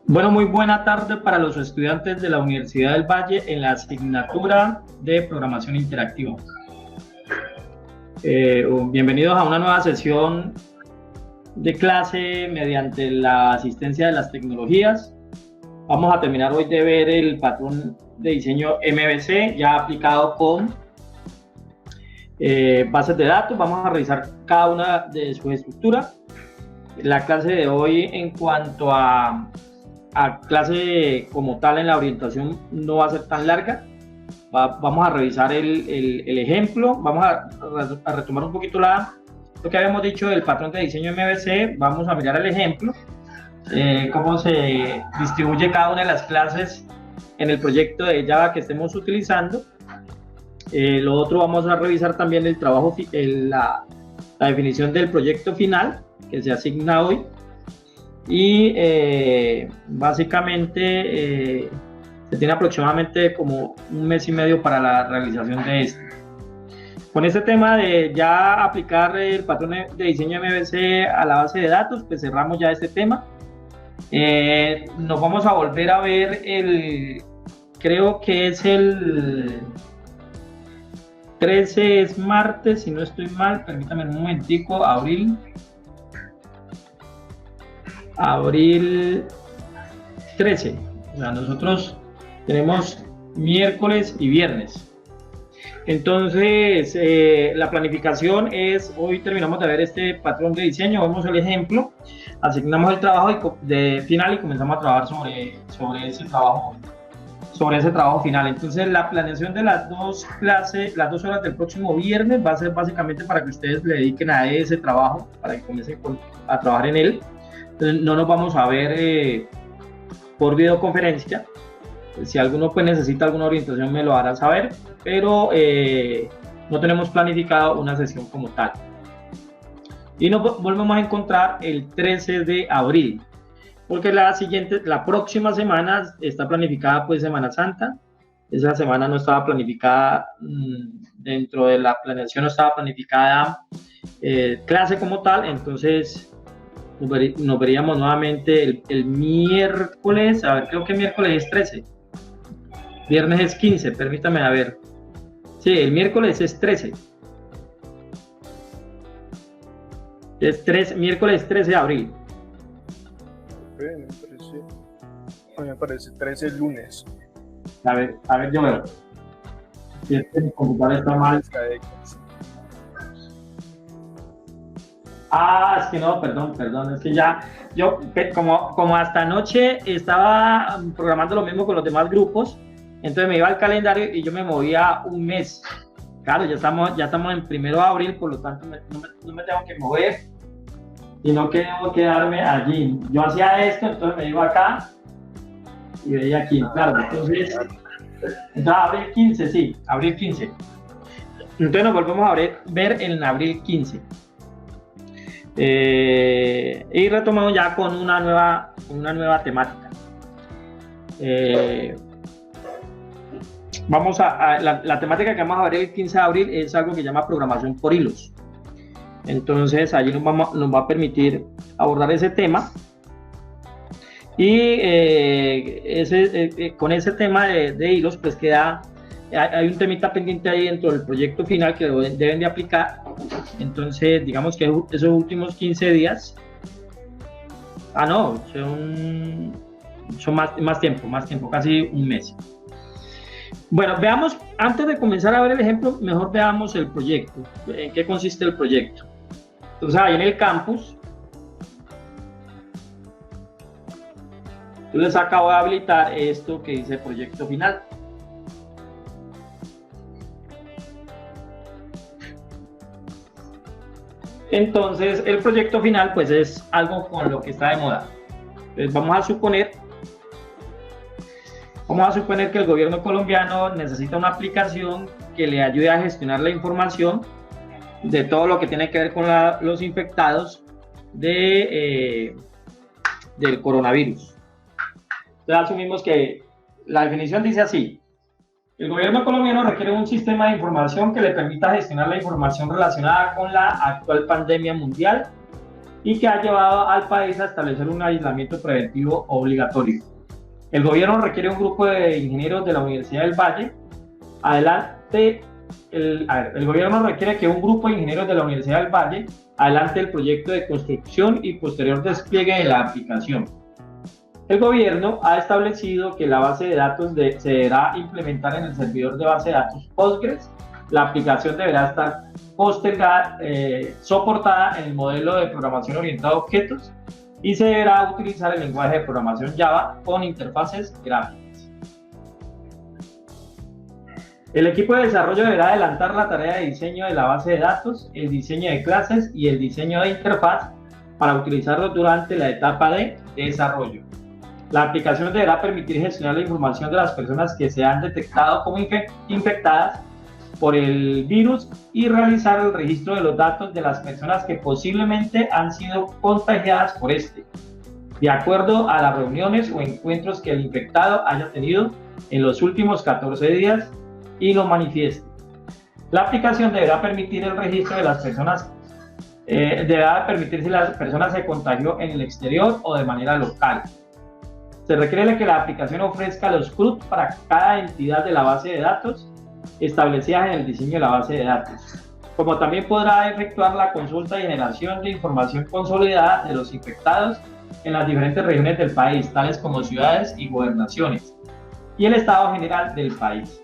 Bueno, muy buena tarde para los estudiantes de la Universidad del Valle en la asignatura de Programación Interactiva. Bienvenidos a una nueva sesión de clase mediante la asistencia de las tecnologías. Vamos a terminar hoy de ver el patrón de diseño MVC ya aplicado con bases de datos. Vamos a revisar cada una de sus estructuras. La clase de hoy en cuanto a clase como tal en la orientación no va a ser tan larga. Vamos a revisar el ejemplo, vamos a retomar un poquito lo que habíamos dicho del patrón de diseño MVC. Vamos a mirar el ejemplo, cómo se distribuye cada una de las clases en el proyecto de Java que estemos utilizando. Lo otro, vamos a revisar también el trabajo, la definición del proyecto final que se asigna hoy. Y básicamente se tiene aproximadamente como un mes y medio para la realización de esto. Con este tema de ya aplicar el patrón de diseño MVC a la base de datos, pues cerramos ya este tema. Nos vamos a volver a ver creo que es el 13, es martes, si no estoy mal, permítame un momentico, abril 13. O sea, nosotros tenemos miércoles y viernes. Entonces, la planificación es, hoy terminamos de ver este patrón de diseño, vemos el ejemplo, asignamos el trabajo final y comenzamos a trabajar sobre ese trabajo final. Entonces, la planeación de las dos clases, las 2 horas del próximo viernes va a ser básicamente para que ustedes le dediquen a ese trabajo, para que comiencen a trabajar en él. Entonces, no nos vamos a ver por videoconferencia. Si alguno pues necesita alguna orientación me lo hará saber, pero no tenemos planificado una sesión como tal. Y nos volvemos a encontrar el 13 de abril, porque la próxima semana está planificada pues Semana Santa. Esa semana no estaba planificada, dentro de la planeación no estaba planificada clase como tal, entonces nos veríamos nuevamente el miércoles, a ver, creo que miércoles es 13, viernes es 15, permítame a ver. Sí, el miércoles es 13. Miércoles 13 de abril. Me parece 13 lunes. A ver, yo veo. Si es que mi computador está mal. Es que no, perdón, es que ya, yo como hasta anoche estaba programando lo mismo con los demás grupos, entonces me iba al calendario y yo me movía un mes. Claro, ya estamos en 1 de abril, por lo tanto no me tengo que mover, sino que debo quedarme allí. Yo hacía esto, entonces me iba acá y veía aquí, claro, entonces abril 15, sí, abril 15. Entonces nos volvemos a ver en abril 15. Y retomamos ya con una nueva temática. Vamos la temática que vamos a ver el 15 de abril es algo que se llama programación por hilos. Entonces allí nos va a permitir abordar ese tema. Y con ese tema de hilos pues hay un temita pendiente ahí dentro del proyecto final que deben de aplicar. Entonces, digamos que esos últimos 15 días, son más tiempo, casi un mes. Bueno, veamos, antes de comenzar a ver el ejemplo, mejor veamos el proyecto, en qué consiste el proyecto. Entonces, ahí en el campus, yo les acabo de habilitar esto que dice proyecto final. Entonces, el proyecto final, pues es algo con lo que está de moda. Entonces, vamos a suponer que el gobierno colombiano necesita una aplicación que le ayude a gestionar la información de todo lo que tiene que ver con los infectados del coronavirus. Entonces, asumimos que la definición dice así: el gobierno colombiano requiere un sistema de información que le permita gestionar la información relacionada con la actual pandemia mundial y que ha llevado al país a establecer un aislamiento preventivo obligatorio. El gobierno requiere un grupo de ingenieros de la Universidad del Valle. El gobierno requiere que un grupo de ingenieros de la Universidad del Valle adelante el proyecto de construcción y posterior despliegue de la aplicación. El gobierno ha establecido que la base de datos se deberá implementar en el servidor de base de datos Postgres. La aplicación deberá estar soportada en el modelo de programación orientada a objetos y se deberá utilizar el lenguaje de programación Java con interfaces gráficas. El equipo de desarrollo deberá adelantar la tarea de diseño de la base de datos, el diseño de clases y el diseño de interfaz para utilizarlo durante la etapa de desarrollo. La aplicación deberá permitir gestionar la información de las personas que se han detectado como infectadas por el virus y realizar el registro de los datos de las personas que posiblemente han sido contagiadas por este, de acuerdo a las reuniones o encuentros que el infectado haya tenido en los últimos 14 días y lo manifieste. La aplicación deberá permitir el registro de las personas, deberá permitir si la persona se contagió en el exterior o de manera local. Se requiere que la aplicación ofrezca los CRUD para cada entidad de la base de datos establecidas en el diseño de la base de datos, como también podrá efectuar la consulta y generación de información consolidada de los infectados en las diferentes regiones del país, tales como ciudades y gobernaciones, y el estado general del país.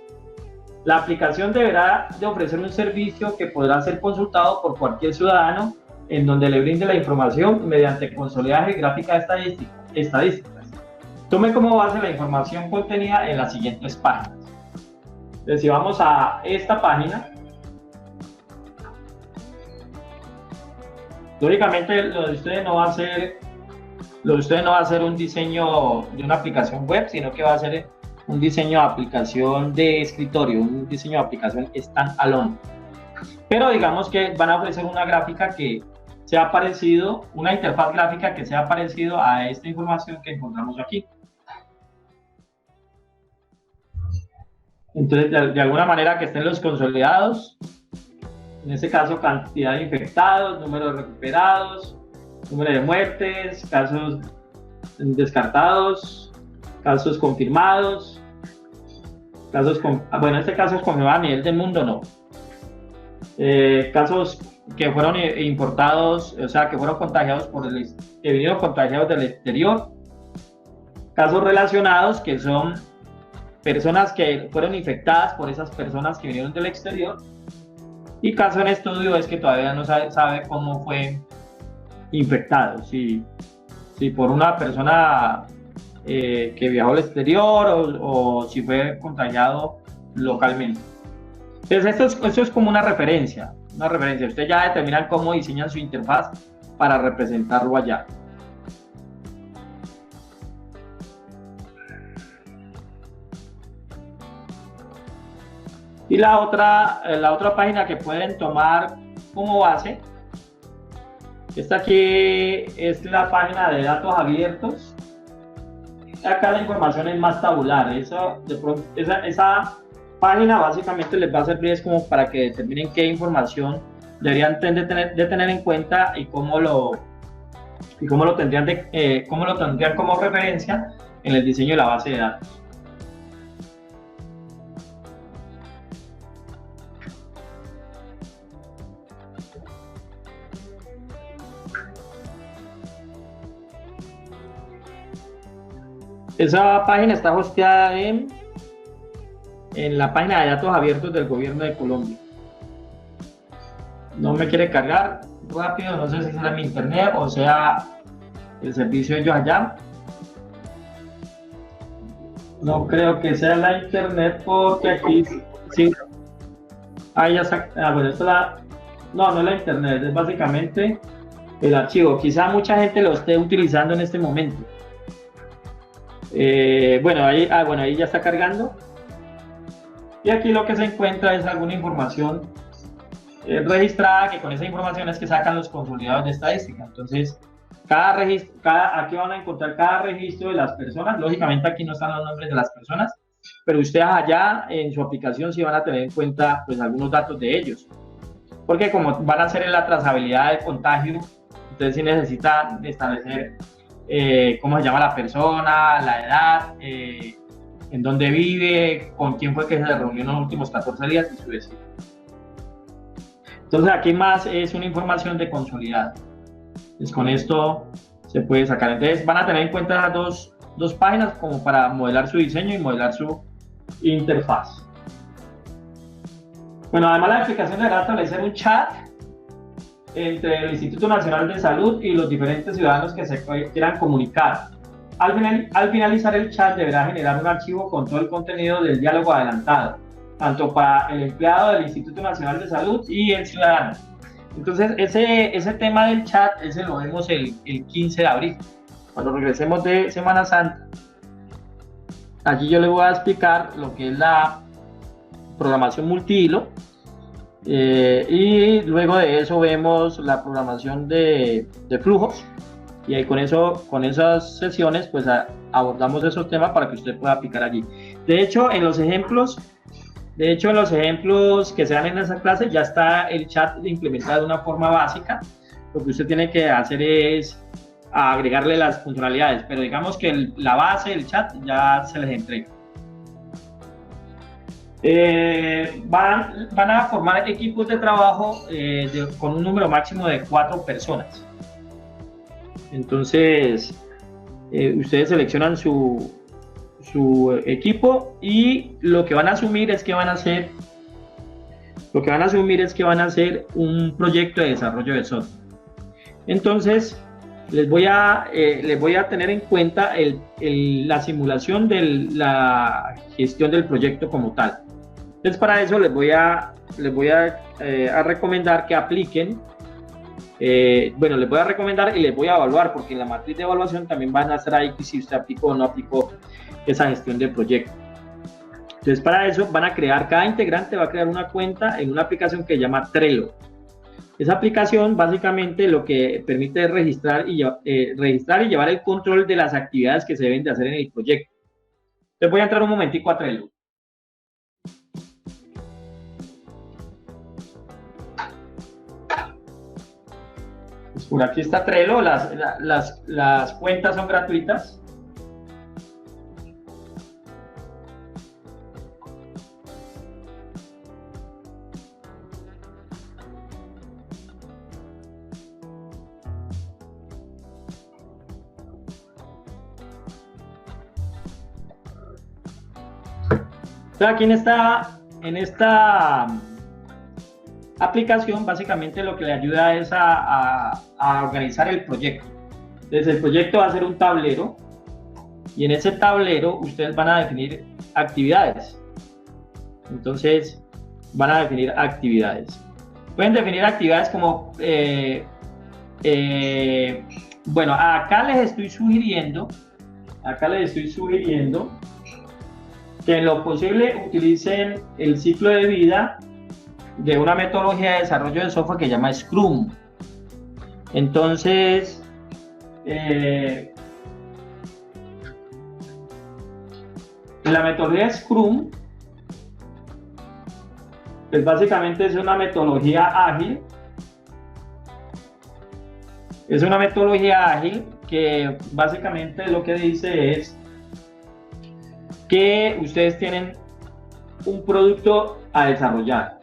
La aplicación deberá de ofrecer un servicio que podrá ser consultado por cualquier ciudadano, en donde le brinde la información mediante consolidaje y gráfica estadísticas. Tome como base la información contenida en las siguientes páginas. Entonces, si vamos a esta página, lógicamente lo de ustedes no va a ser un diseño de una aplicación web, sino que va a ser un diseño de aplicación de escritorio, un diseño de aplicación standalone. Pero digamos que van a ofrecer una gráfica que sea parecido, una interfaz gráfica que sea parecido a esta información que encontramos aquí. Entonces, de alguna manera que estén los consolidados, en este caso cantidad de infectados, número de recuperados, número de muertes, casos descartados, casos confirmados, bueno, este caso es confirmado a nivel del mundo, no. Casos que fueron importados, o sea, que fueron contagiados que vinieron contagiados del exterior. Casos relacionados, que son personas que fueron infectadas por esas personas que vinieron del exterior. Y caso en estudio es que todavía no sabe cómo fue infectado, si por una persona que viajó al exterior o si fue contagiado localmente. Entonces esto es como una referencia. Ustedes ya determinan cómo diseñan su interfaz para representarlo allá. Y la otra página que pueden tomar como base, esta aquí es la página de datos abiertos. Acá la información es más tabular. Esa página básicamente les va a servir es como para que determinen qué información deberían de tener en cuenta y cómo lo tendrían como referencia en el diseño de la base de datos. Esa página está hosteada en la página de datos abiertos del gobierno de Colombia. No me quiere cargar rápido, no sé si será mi internet o sea el servicio de ellos allá. No creo que sea la internet porque aquí sí. Ahí ya está. Bueno, no es la internet, es básicamente el archivo. Quizá mucha gente lo esté utilizando en este momento. Bueno, ahí ya está cargando. Y aquí lo que se encuentra es alguna información registrada, que con esa información es que sacan los consolidados de estadística. Entonces, aquí van a encontrar cada registro de las personas. Lógicamente aquí no están los nombres de las personas, pero ustedes allá en su aplicación sí van a tener en cuenta pues algunos datos de ellos. Porque como van a hacer en la trazabilidad del contagio, Entonces sí necesitan establecer cómo se llama la persona, la edad, en dónde vive, con quién fue que se reunió en los últimos 14 días y su vecino. Entonces aquí más es una información de consolidado. Pues con esto se puede sacar. Entonces van a tener en cuenta las dos páginas como para modelar su diseño y modelar su interfaz. Bueno, además la aplicación deberá establecer un chat entre el Instituto Nacional de Salud y los diferentes ciudadanos que se quieran comunicar. Al finalizar el chat deberá generar un archivo con todo el contenido del diálogo adelantado, tanto para el empleado del Instituto Nacional de Salud y el ciudadano. Entonces ese tema del chat, ese lo vemos el 15 de abril, cuando regresemos de Semana Santa. Allí yo les voy a explicar lo que es la programación multihilo, y luego de eso vemos la programación de flujos, y ahí con esas sesiones pues abordamos esos temas para que usted pueda aplicar allí. De hecho en los ejemplos que se dan en esa clase ya está el chat implementado de una forma básica. Lo que usted tiene que hacer es agregarle las funcionalidades, pero digamos que la base del chat ya se les entrega. Van a formar equipos de trabajo con un número máximo de 4 personas. Entonces ustedes seleccionan su equipo y lo que van a asumir es que van a hacer un proyecto de desarrollo de software. Entonces les voy a tener en cuenta la simulación de la gestión del proyecto como tal. Entonces para eso les voy a recomendar que apliquen. Bueno, les voy a recomendar y les voy a evaluar, porque en la matriz de evaluación también van a estar ahí si usted aplicó o no aplicó esa gestión del proyecto. Entonces para eso cada integrante va a crear una cuenta en una aplicación que se llama Trello. Esa aplicación básicamente lo que permite es registrar y llevar el control de las actividades que se deben de hacer en el proyecto. Entonces voy a entrar un momentico a Trello. Pues por aquí está Trello, las cuentas son gratuitas. Aquí en esta aplicación básicamente lo que le ayuda es a organizar el proyecto. Entonces el proyecto va a ser un tablero y en ese tablero ustedes van a definir actividades. Entonces van a definir actividades. Pueden definir actividades como, bueno, acá les estoy sugiriendo que en lo posible utilicen el ciclo de vida de una metodología de desarrollo de software que se llama Scrum. Entonces, la metodología Scrum, pues básicamente es una metodología ágil. Es una metodología ágil que básicamente lo que dice es que ustedes tienen un producto a desarrollar.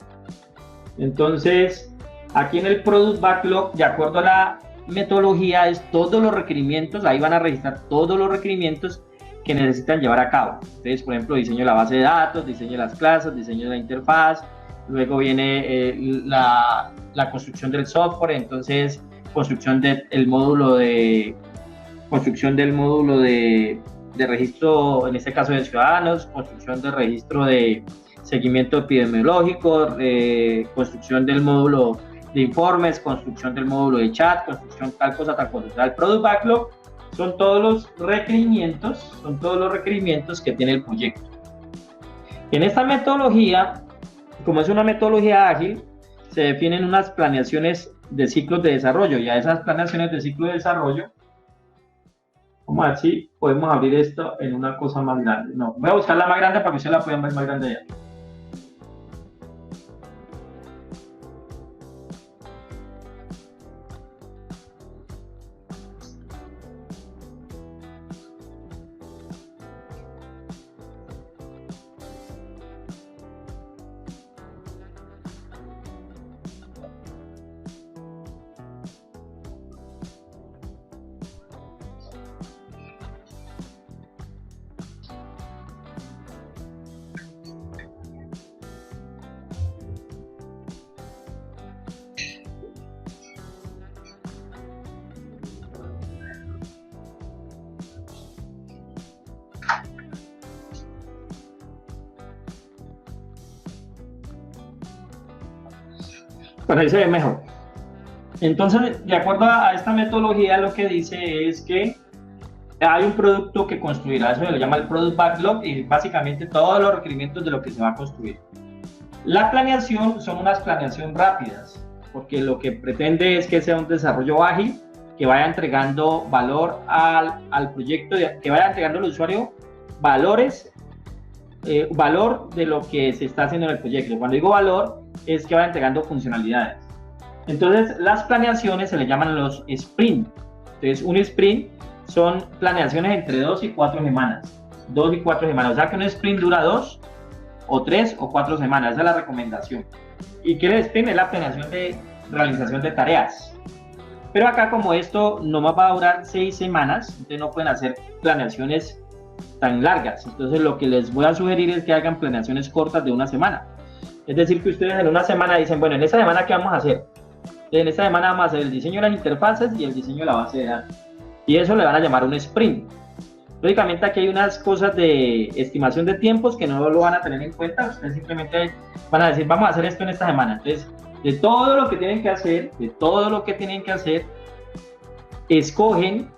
Entonces, aquí en el Product Backlog, de acuerdo a la metodología, es todos los requerimientos, ahí van a registrar todos los requerimientos que necesitan llevar a cabo. Entonces, por ejemplo, diseño de la base de datos, diseño de las clases, diseño de la interfaz, luego viene la construcción del software, entonces construcción del módulo de registro, en este caso de ciudadanos, construcción de registro de seguimiento epidemiológico, construcción del módulo de informes, construcción del módulo de chat, construcción tal cosa. O sea, el Product Backlog son todos los requerimientos que tiene el proyecto. En esta metodología, como es una metodología ágil, se definen unas planeaciones de ciclos de desarrollo, y a esas planeaciones de ciclo de desarrollo, vamos a ver si podemos abrir esto en una cosa más grande. No, voy a buscar la más grande para que ustedes la puedan ver más grande ya. Bueno, ahí se ve mejor. Entonces, de acuerdo a esta metodología, lo que dice es que hay un producto que construirá, eso se lo llama el Product Backlog, y básicamente todos los requerimientos de lo que se va a construir. La planeación son unas planeación rápidas, porque lo que pretende es que sea un desarrollo ágil, que vaya entregando valor al proyecto, que vaya entregando al usuario valores, valor de lo que se está haciendo en el proyecto. Cuando digo valor, es que vaya entregando funcionalidades. Entonces, las planeaciones se le llaman los sprint. Entonces, un sprint son planeaciones entre 2 y 4 semanas. 2 y 4 semanas. O sea que un sprint dura 2 o 3 o 4 semanas. Esa es la recomendación. ¿Y qué es el sprint? Es la planeación de realización de tareas. Pero acá, como esto nomás va a durar 6 semanas, entonces no pueden hacer planeaciones tan largas. Entonces, lo que les voy a sugerir es que hagan planeaciones cortas de una semana. Es decir, que ustedes en una semana dicen, bueno, en esta semana, ¿qué vamos a hacer? En esta semana vamos a hacer el diseño de las interfaces y el diseño de la base de datos. Y eso le van a llamar un sprint. Lógicamente aquí hay unas cosas de estimación de tiempos que no lo van a tener en cuenta. Ustedes simplemente van a decir, vamos a hacer esto en esta semana. Entonces, de todo lo que tienen que hacer, escogen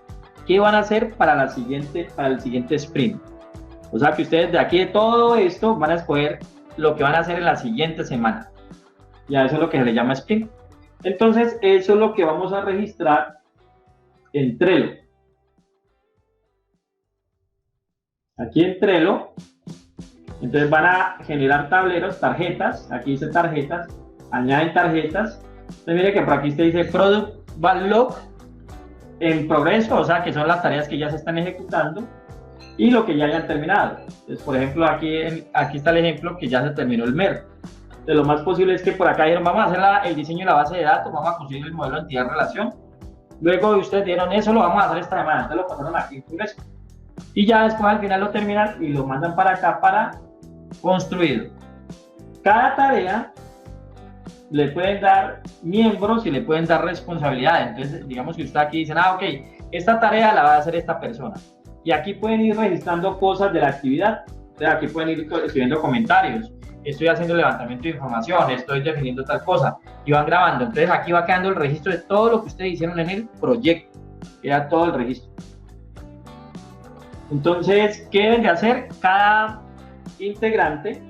qué van a hacer para el siguiente sprint. O sea que ustedes de aquí de todo esto van a escoger lo que van a hacer en la siguiente semana. Y a eso es lo que se le llama sprint. Entonces, eso es lo que vamos a registrar en Trello. Aquí en Trello, entonces van a generar tableros, tarjetas, aquí dice tarjetas, añaden tarjetas. Entonces mire que por aquí usted dice Product Backlog en progreso, o sea que son las tareas que ya se están ejecutando y lo que ya hayan terminado. Entonces, por ejemplo, aquí está el ejemplo que ya se terminó el MER. De lo más posible es que por acá dijeron, vamos a hacer el diseño de la base de datos, vamos a construir el modelo de entidad-relación. Luego ustedes dijeron, eso lo vamos a hacer esta semana, entonces lo pasaron aquí en progreso. Y ya después al final lo terminan y lo mandan para acá para construir. Cada tarea le pueden dar miembros y le pueden dar responsabilidades. Entonces, digamos que usted aquí dice, ok, esta tarea la va a hacer esta persona. Y aquí pueden ir registrando cosas de la actividad. Entonces, aquí pueden ir escribiendo comentarios. Estoy haciendo levantamiento de información, estoy definiendo tal cosa, y van grabando. Entonces aquí va quedando el registro de todo lo que ustedes hicieron en el proyecto, queda todo el registro. Entonces, ¿qué deben de hacer? Cada integrante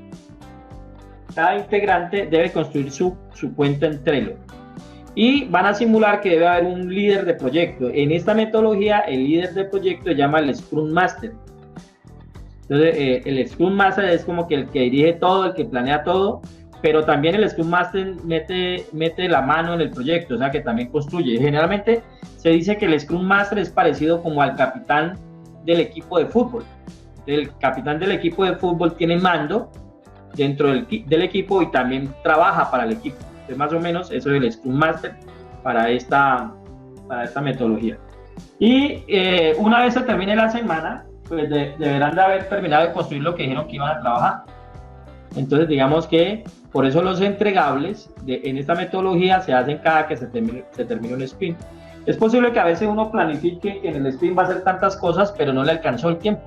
debe construir su cuenta en Trello. Y van a simular que debe haber un líder de proyecto. En esta metodología, el líder de proyecto se llama el Scrum Master. Entonces, el Scrum Master es como que el que dirige todo, el que planea todo, pero también el Scrum Master mete la mano en el proyecto, o sea que también construye. Generalmente se dice que el Scrum Master es parecido como al capitán del equipo de fútbol. El capitán del equipo de fútbol tiene mando dentro del equipo y también trabaja para el equipo. Entonces, más o menos eso es el Scrum Master para esta metodología. Y una vez se termine la semana, pues deberán de haber terminado de construir lo que dijeron que iban a trabajar. Entonces, digamos que por eso los entregables en esta metodología se hacen cada que se termine un sprint. Es posible que a veces uno planifique que en el sprint va a hacer tantas cosas, pero no le alcanzó el tiempo.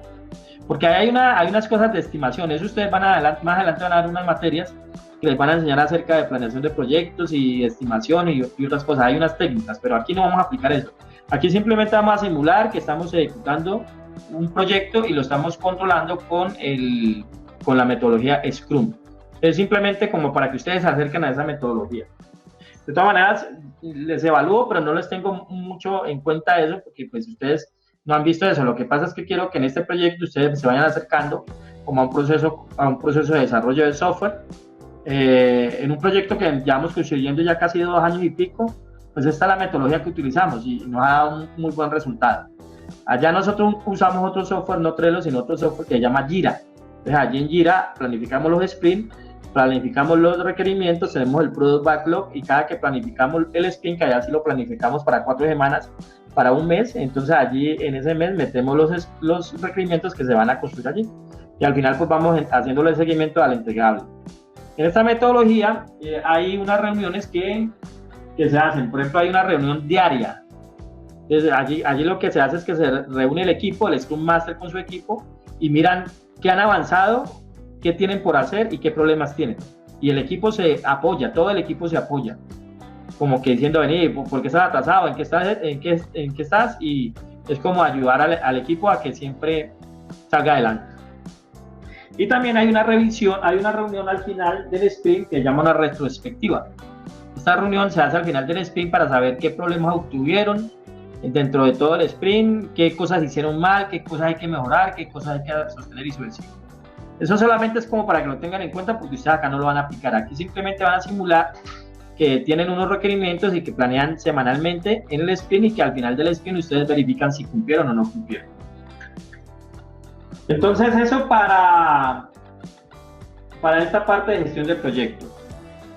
Porque hay unas cosas de estimación. Eso ustedes más adelante van a dar unas materias que les van a enseñar acerca de planeación de proyectos y estimación y otras cosas. Hay unas técnicas, pero aquí no vamos a aplicar eso. Aquí simplemente vamos a simular que estamos ejecutando un proyecto y lo estamos controlando con la metodología Scrum. Es simplemente como para que ustedes se acerquen a esa metodología. De todas maneras, les evalúo, pero no les tengo mucho en cuenta eso, porque pues ustedes no han visto eso. Lo que pasa es que quiero que en este proyecto ustedes se vayan acercando como a un proceso de desarrollo de software. En un proyecto que llevamos construyendo ya casi 2 años y pico, pues esta es la metodología que utilizamos y nos ha dado un muy buen resultado. Allá nosotros usamos otro software, no Trello, sino otro software que se llama Jira. Entonces allí en Jira planificamos los sprints, planificamos los requerimientos, tenemos el Product Backlog y cada que planificamos el sprint, que allá sí lo planificamos para 4 semanas, para un mes, entonces allí en ese mes metemos los requerimientos que se van a construir allí. Y al final pues vamos haciéndole el seguimiento al entregable. En esta metodología hay unas reuniones que se hacen. Por ejemplo, hay una reunión diaria. Entonces, allí lo que se hace es que se reúne el equipo, el Scrum Master con su equipo, y miran qué han avanzado, qué tienen por hacer y qué problemas tienen. Y el equipo se apoya, todo el equipo se apoya. como que diciendo, vení, ¿por qué estás atrasado? ¿En qué estás? Y es como ayudar al equipo a que siempre salga adelante. Y también hay una revisión, hay una reunión al final del sprint que se llama una retrospectiva. Esta reunión se hace al final del sprint para saber qué problemas obtuvieron dentro de todo el sprint, qué cosas hicieron mal, qué cosas hay que mejorar, qué cosas hay que sostener y subir. Eso solamente es como para que lo tengan en cuenta, porque ustedes acá no lo van a aplicar. Aquí simplemente van a simular que tienen unos requerimientos y que planean semanalmente en el sprint, y que al final del sprint ustedes verifican si cumplieron o no cumplieron. Entonces eso para esta parte de gestión de proyecto.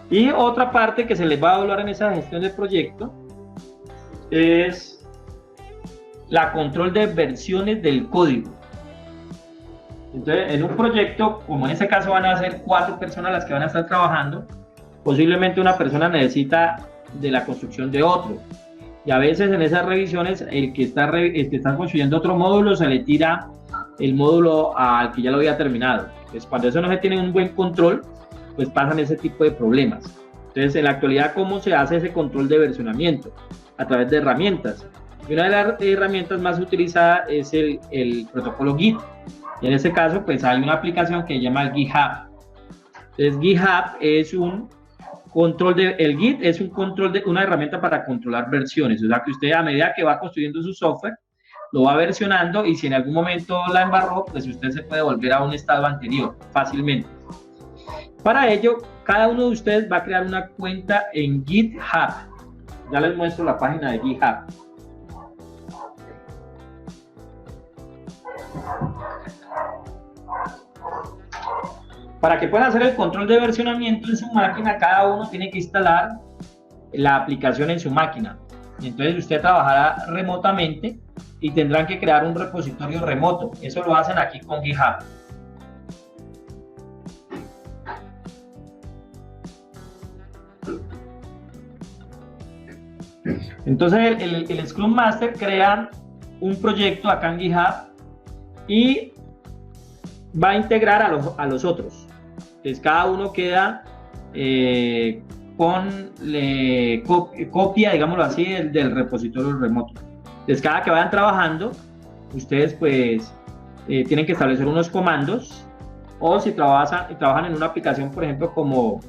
Y otra parte que se les va a evaluar en esa gestión de proyecto es la control de versiones del código. Entonces, en un proyecto, como en este caso van a ser 4 personas las que van a estar trabajando, posiblemente una persona necesita de la construcción de otro. Y a veces en esas revisiones, el que está construyendo otro módulo, se le tira el módulo al que ya lo había terminado. Entonces, cuando eso no se tiene un buen control, pues pasan ese tipo de problemas. Entonces, en la actualidad, ¿cómo se hace ese control de versionamiento? A través de herramientas. Y una de las herramientas más utilizadas es el protocolo Git. Y en este caso, pues hay una aplicación que se llama GitHub. Entonces, GitHub es un control el Git es un control de una herramienta para controlar versiones. O sea, que usted a medida que va construyendo su software, lo va versionando, y si en algún momento la embarró, pues usted se puede volver a un estado anterior fácilmente. Para ello, cada uno de ustedes va a crear una cuenta en GitHub. Ya les muestro la página de GitHub. Para que puedan hacer el control de versionamiento en su máquina, cada uno tiene que instalar la aplicación en su máquina. Entonces usted trabajará remotamente y tendrán que crear un repositorio remoto. Eso lo hacen aquí con GitHub. Entonces el Scrum Master crea un proyecto acá en GitHub y va a integrar a los otros. Entonces cada uno queda con copia, digámoslo así, del repositorio remoto. Entonces cada que vayan trabajando, ustedes pues tienen que establecer unos comandos, o si trabajan en una aplicación, por ejemplo, como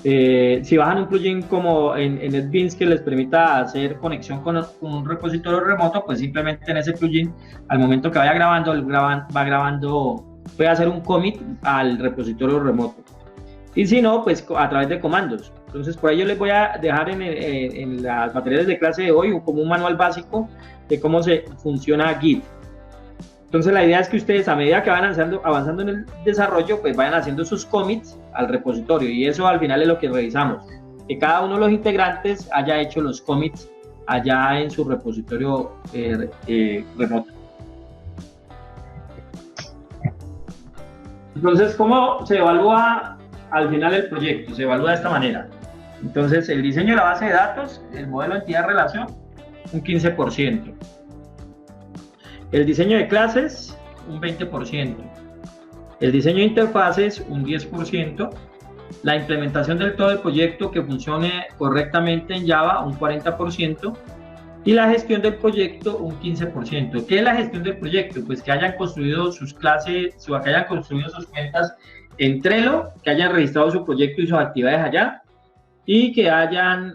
si bajan un plugin como en NetBeans que les permita hacer conexión con un repositorio remoto, pues simplemente en ese plugin, al momento que vaya grabando, puede hacer un commit al repositorio remoto. Y si no, pues a través de comandos. Entonces, por ello les voy a dejar en las materiales de clase de hoy como un manual básico de cómo se funciona Git. Entonces, la idea es que ustedes, a medida que van avanzando en el desarrollo, pues vayan haciendo sus commits al repositorio, y eso al final es lo que revisamos, que cada uno de los integrantes haya hecho los commits allá en su repositorio remoto. Entonces, ¿cómo se evalúa al final el proyecto? Se evalúa de esta manera. Entonces, el diseño de la base de datos, el modelo entidad-relación, un 15%. El diseño de clases, un 20%. El diseño de interfaces, un 10%. La implementación del todo el proyecto que funcione correctamente en Java, un 40%. Y la gestión del proyecto, un 15%. ¿Qué es la gestión del proyecto? Pues que hayan construido sus clases, que hayan construido sus cuentas en Trello, que hayan registrado su proyecto y sus actividades allá, y que hayan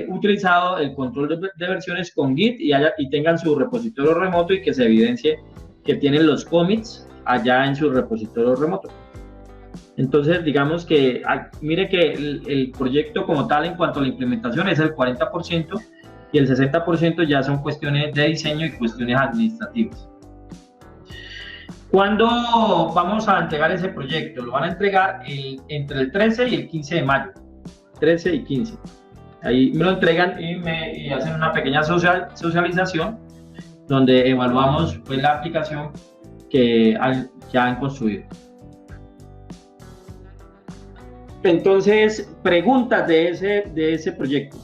utilizado el control de versiones con Git y tengan su repositorio remoto, y que se evidencie que tienen los commits allá en su repositorio remoto. Entonces, digamos que, mire que el proyecto como tal, en cuanto a la implementación, es el 40%, y el 60% ya son cuestiones de diseño y cuestiones administrativas. ¿Cuándo vamos a entregar ese proyecto? Lo van a entregar entre el 13 y el 15 de mayo. 13 y 15. Ahí me lo entregan y hacen una pequeña socialización donde evaluamos pues la aplicación que han construido. Entonces, preguntas de ese proyecto.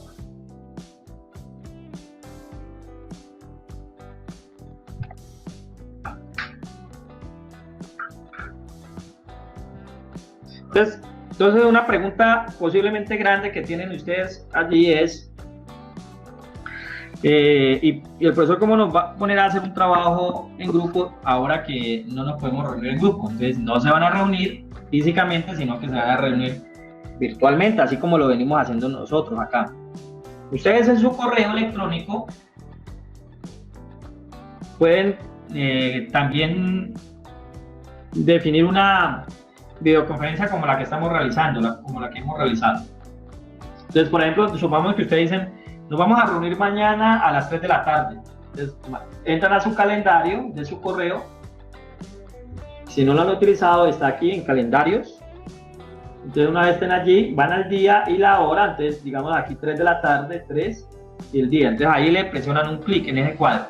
Entonces, Entonces, una pregunta posiblemente grande que tienen ustedes allí es, y el profesor cómo nos va a poner a hacer un trabajo en grupo ahora que no nos podemos reunir en grupo. Entonces, no se van a reunir físicamente, sino que se van a reunir virtualmente, así como lo venimos haciendo nosotros acá. Ustedes en su correo electrónico pueden también definir una videoconferencia como la que estamos realizando, como la que hemos realizado. Entonces, por ejemplo, supongamos que ustedes dicen, nos vamos a reunir mañana a las 3 de la tarde. Entonces, entran a su calendario de su correo. Si no lo han utilizado, está aquí en calendarios. Entonces, una vez estén allí, van al día y la hora. Entonces, digamos aquí 3 de la tarde, 3 y el día. Entonces, ahí le presionan un clic en ese cuadro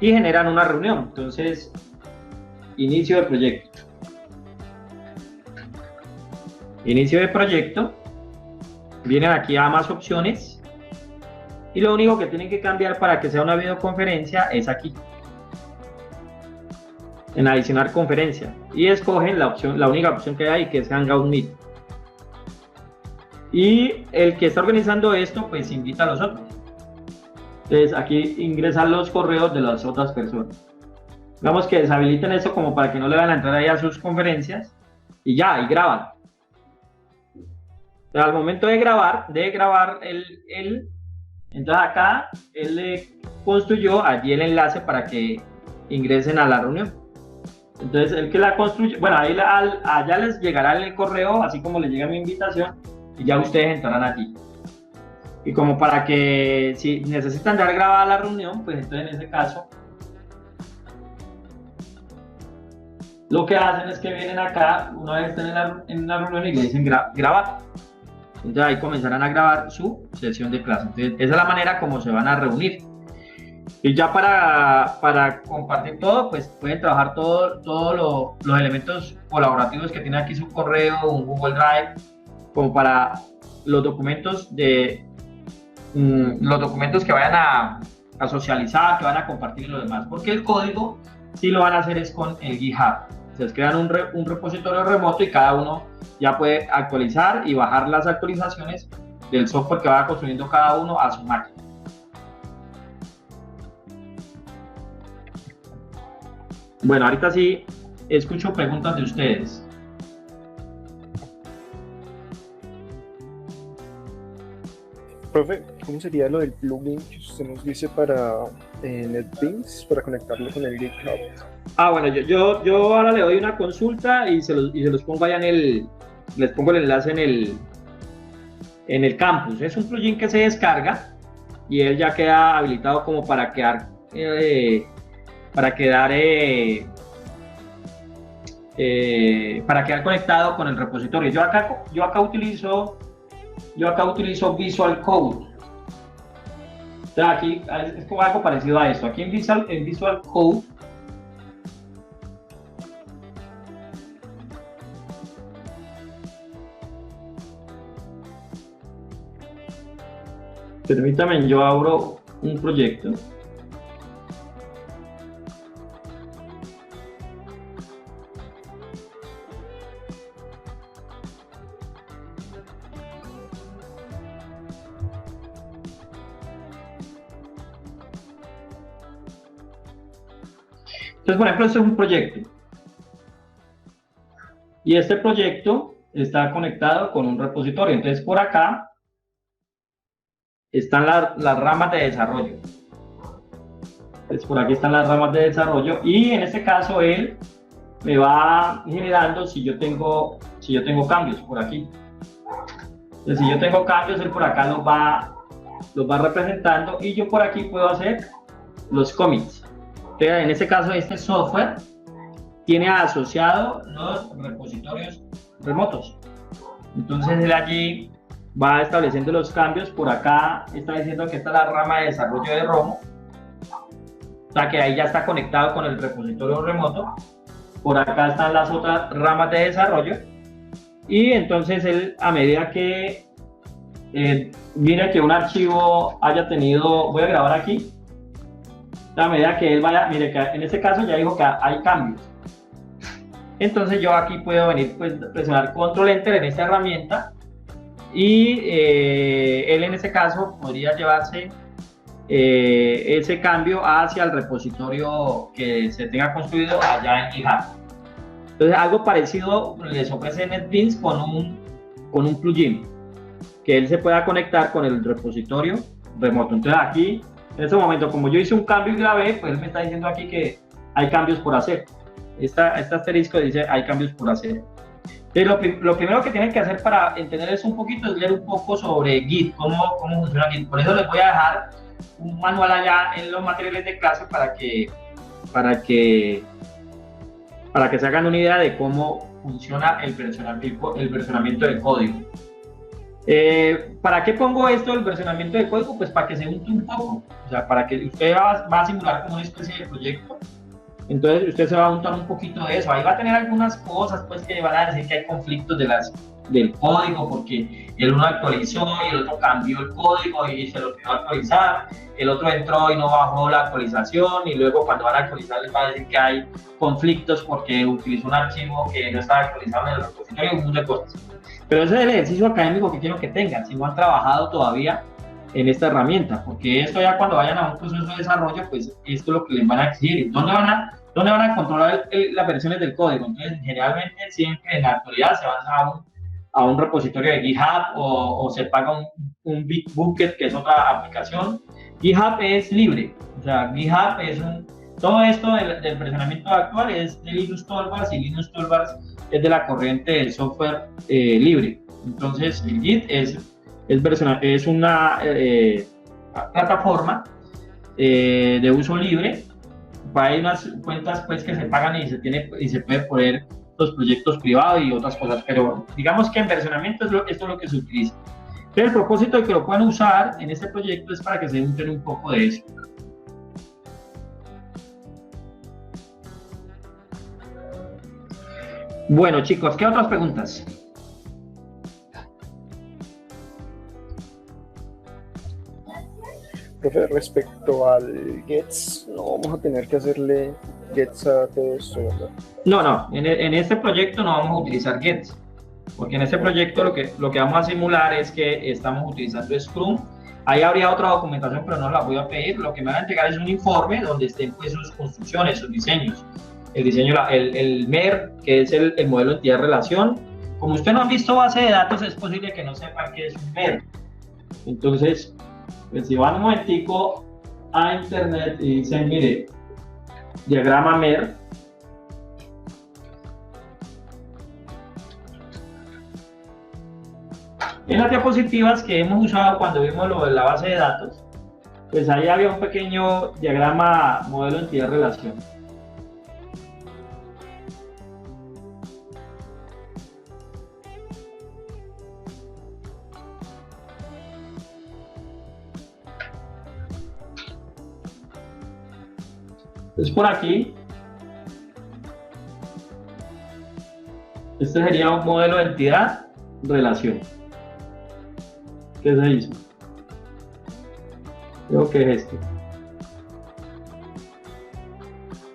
y generan una reunión. Entonces, inicio de proyecto. Inicio de proyecto. Vienen aquí a más opciones. Y lo único que tienen que cambiar para que sea una videoconferencia es aquí. En adicionar conferencia. Y escogen la única opción que hay, que es Hangout Meet. Y el que está organizando esto, pues invita a los otros. Entonces aquí ingresan los correos de las otras personas. Digamos que deshabiliten eso como para que no le van a entrar ahí a sus conferencias. Y ya, y graban. Entonces, al momento de grabar entonces acá él le construyó allí el enlace para que ingresen a la reunión. Entonces el que la construye, bueno, ahí allá les llegará el correo, así como les llega mi invitación, y ya ustedes entrarán allí. Y como para que si necesitan dar grabada la reunión, pues entonces en ese caso lo que hacen es que vienen acá, una vez estén en la reunión y le dicen grabar. Entonces ahí comenzarán a grabar su sesión de clase. Entonces, esa es la manera como se van a reunir. Y ya para compartir todo, pues pueden trabajar todos los elementos colaborativos que tiene aquí su correo, un Google Drive, como para los documentos que vayan a socializar, que van a compartir y lo demás. Porque el código sí lo van a hacer es con el GitHub. Entonces crean un repositorio remoto y cada uno ya puede actualizar y bajar las actualizaciones del software que va construyendo cada uno a su máquina. Bueno, ahorita sí escucho preguntas de ustedes. Profe, ¿cómo sería lo del plugin que usted nos dice para NetBeans, para conectarlo con el GitHub? Bueno, yo ahora le doy una consulta y se los pongo allá les pongo el enlace en el campus. Es un plugin que se descarga y él ya queda habilitado como para quedar conectado con el repositorio. Yo acá utilizo Visual Code. Entonces aquí es como algo parecido a esto. Aquí en Visual Code permítame, yo abro un proyecto. Entonces, por ejemplo, este es un proyecto. Y este proyecto está conectado con un repositorio. Entonces, por acá están las ramas de desarrollo. Entonces, por aquí están las ramas de desarrollo. Y en este caso, él me va generando si yo tengo cambios por aquí. Entonces, si yo tengo cambios, él por acá los va representando. Y yo por aquí puedo hacer los commits. Entonces, en este caso, este software tiene asociado los repositorios remotos. Entonces él allí va estableciendo los cambios. Por acá está diciendo que esta es la rama de desarrollo de Romo. O sea que ahí ya está conectado con el repositorio remoto. Por acá están las otras ramas de desarrollo. Y entonces él, a medida que mire que un archivo haya tenido, voy a grabar aquí. A medida que él vaya, mire que en este caso ya dijo que hay cambios. Entonces yo aquí puedo venir, pues presionar control enter en esta herramienta y él en este caso podría llevarse ese cambio hacia el repositorio que se tenga construido allá en GitHub. Entonces algo parecido les ofrece NetBeans con un plugin que él se pueda conectar con el repositorio remoto. Entonces aquí, en este momento, como yo hice un cambio y grabé, pues él me está diciendo aquí que hay cambios por hacer. Este asterisco dice hay cambios por hacer. Entonces, lo primero que tienen que hacer para entender eso un poquito es leer un poco sobre Git, cómo funciona Git. Por eso les voy a dejar un manual allá en los materiales de clase para que se hagan una idea de cómo funciona el versionamiento del código. ¿Para qué pongo esto del versionamiento del código? Pues para que se unte un poco, o sea, para que usted va a simular como una especie de proyecto. Entonces usted se va a untar un poquito de eso. Ahí va a tener algunas cosas pues que van a decir que hay conflictos del código porque el uno actualizó y el otro cambió el código y se lo olvidó actualizar, el otro entró y no bajó la actualización y luego cuando van a actualizar les va a decir que hay conflictos porque utilizó un archivo que no estaba actualizado en el repositorio y un montón de cosas. Pero ese es el ejercicio académico que quiero que tengan, si no han trabajado todavía en esta herramienta, porque esto ya cuando vayan a un proceso de desarrollo, pues esto es lo que les van a exigir. ¿Dónde van a controlar las versiones del código? Entonces, generalmente siempre en la actualidad se van a un repositorio de GitHub o se paga un Bitbucket, que es otra aplicación. GitHub es libre, o sea, GitHub es todo esto del versionamiento actual es de Linux Torvalds y Linux Torvalds es de la corriente del software libre. Entonces, el Git es una plataforma de uso libre. Hay unas cuentas pues que se pagan y se puede poner los proyectos privados y otras cosas, pero digamos que en versionamiento esto es lo que se utiliza. Pero el propósito de que lo puedan usar en este proyecto es para que se unten un poco de eso. Bueno, chicos, ¿qué otras preguntas? Profe, respecto al gets, no vamos a tener que hacerle gets a todo esto, ¿verdad? No, en este proyecto no vamos a utilizar gets, porque en este proyecto lo que vamos a simular es que estamos utilizando Scrum. Ahí habría otra documentación, pero no la voy a pedir. Lo que me van a entregar es un informe donde estén pues sus construcciones, sus diseños. El diseño, el MER, que es el modelo de entidad relación. Como usted no ha visto base de datos, es posible que no sepa qué es un MER. Entonces, pues si van un momentico a internet y dicen, mire, diagrama MER, en las diapositivas que hemos usado cuando vimos lo de la base de datos, pues ahí había un pequeño diagrama modelo de entidad relación. Entonces por aquí, este sería un modelo de entidad relación. ¿Qué se hizo? Creo que es este.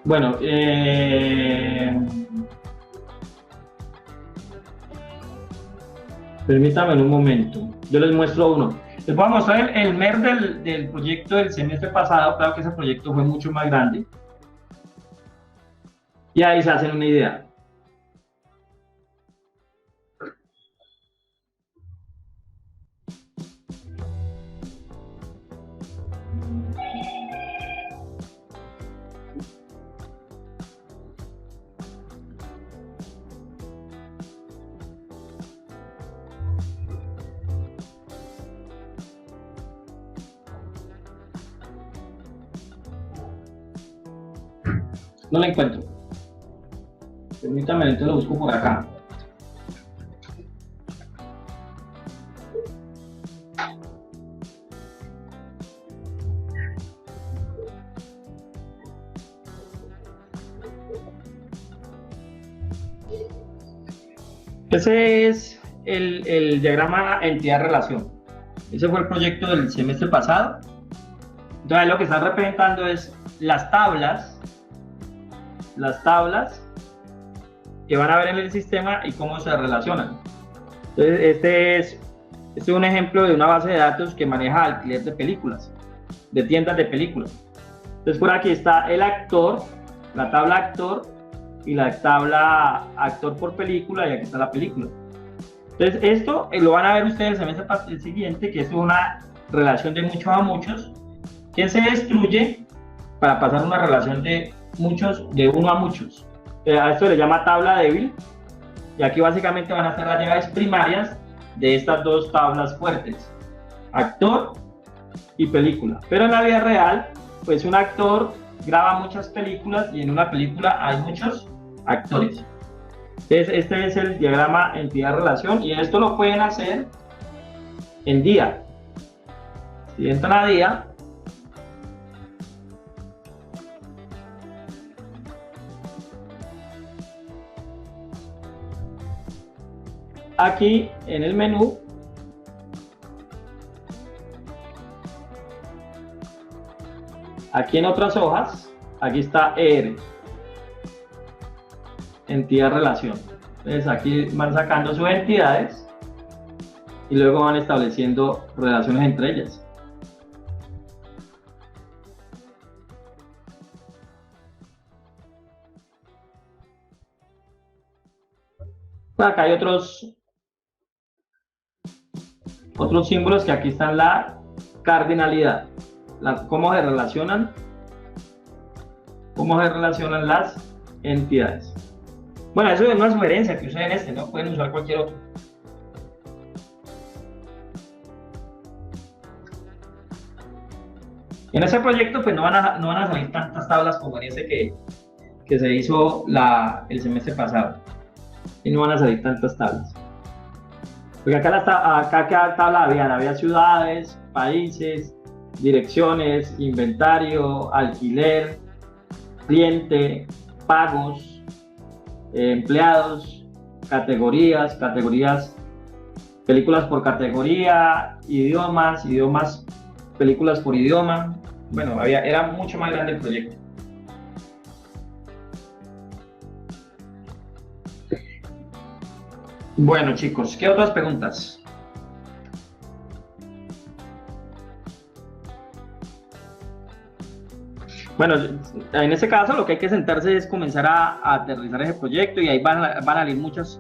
Bueno, permítanme un momento. Yo les muestro uno. Les voy a mostrar el MER del proyecto del semestre pasado. Claro que ese proyecto fue mucho más grande. Y ahí se hacen una idea. No la encuentro. Permítame, entonces lo busco por acá. Ese es el diagrama entidad-relación. Ese fue el proyecto del semestre pasado. Entonces lo que están representando es las tablas que van a ver en el sistema y cómo se relacionan. Entonces, este es un ejemplo de una base de datos que maneja alquiler de películas, de tiendas de películas. Entonces, por aquí está el actor, la tabla actor y la tabla actor por película, y aquí está la película. Entonces, esto lo van a ver ustedes el semestre siguiente, que es una relación de muchos a muchos, que se destruye para pasar a una relación de muchos, de uno a muchos. A esto le llama tabla débil, y aquí básicamente van a ser las llaves primarias de estas dos tablas fuertes, actor y película. Pero en la vida real, pues un actor graba muchas películas y en una película hay muchos actores. Entonces, este es el diagrama entidad-relación, y esto lo pueden hacer en día. Si entran a día, aquí en el menú aquí en otras hojas, aquí está ER, entidad relación. Entonces aquí van sacando sus entidades y luego van estableciendo relaciones entre ellas. Acá hay otros símbolos, que aquí están la cardinalidad, cómo se relacionan las entidades. Bueno, eso es una sugerencia que usen este, ¿no? Pueden usar cualquier otro. En ese proyecto pues no van a salir tantas tablas como en ese que se hizo el semestre pasado. Y no van a salir tantas tablas. Porque acá cada tabla había ciudades, países, direcciones, inventario, alquiler, cliente, pagos, empleados, categorías, películas por categoría, idiomas, películas por idioma. Bueno, era mucho más grande el proyecto. Bueno, chicos, ¿qué otras preguntas? Bueno, en este caso lo que hay que sentarse es comenzar a aterrizar ese proyecto, y ahí van a salir muchas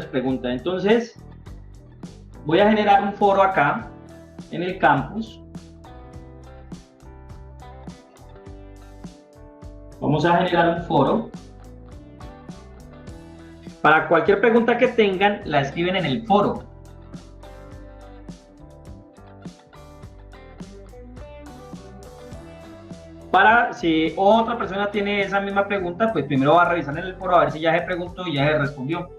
preguntas. Entonces, voy a generar un foro acá en el campus. Vamos a generar un foro. Para cualquier pregunta que tengan, la escriben en el foro. Para si otra persona tiene esa misma pregunta, pues primero va a revisar en el foro a ver si ya se preguntó y ya se respondió.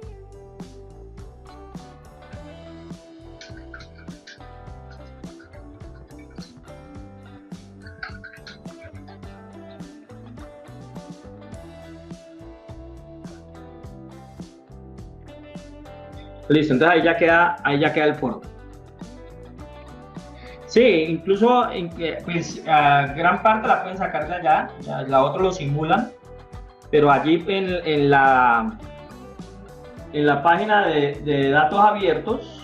Listo, entonces ahí ya queda el foro. Sí, incluso pues gran parte la pueden sacar de allá, la otra lo simulan, pero allí en la página de datos abiertos,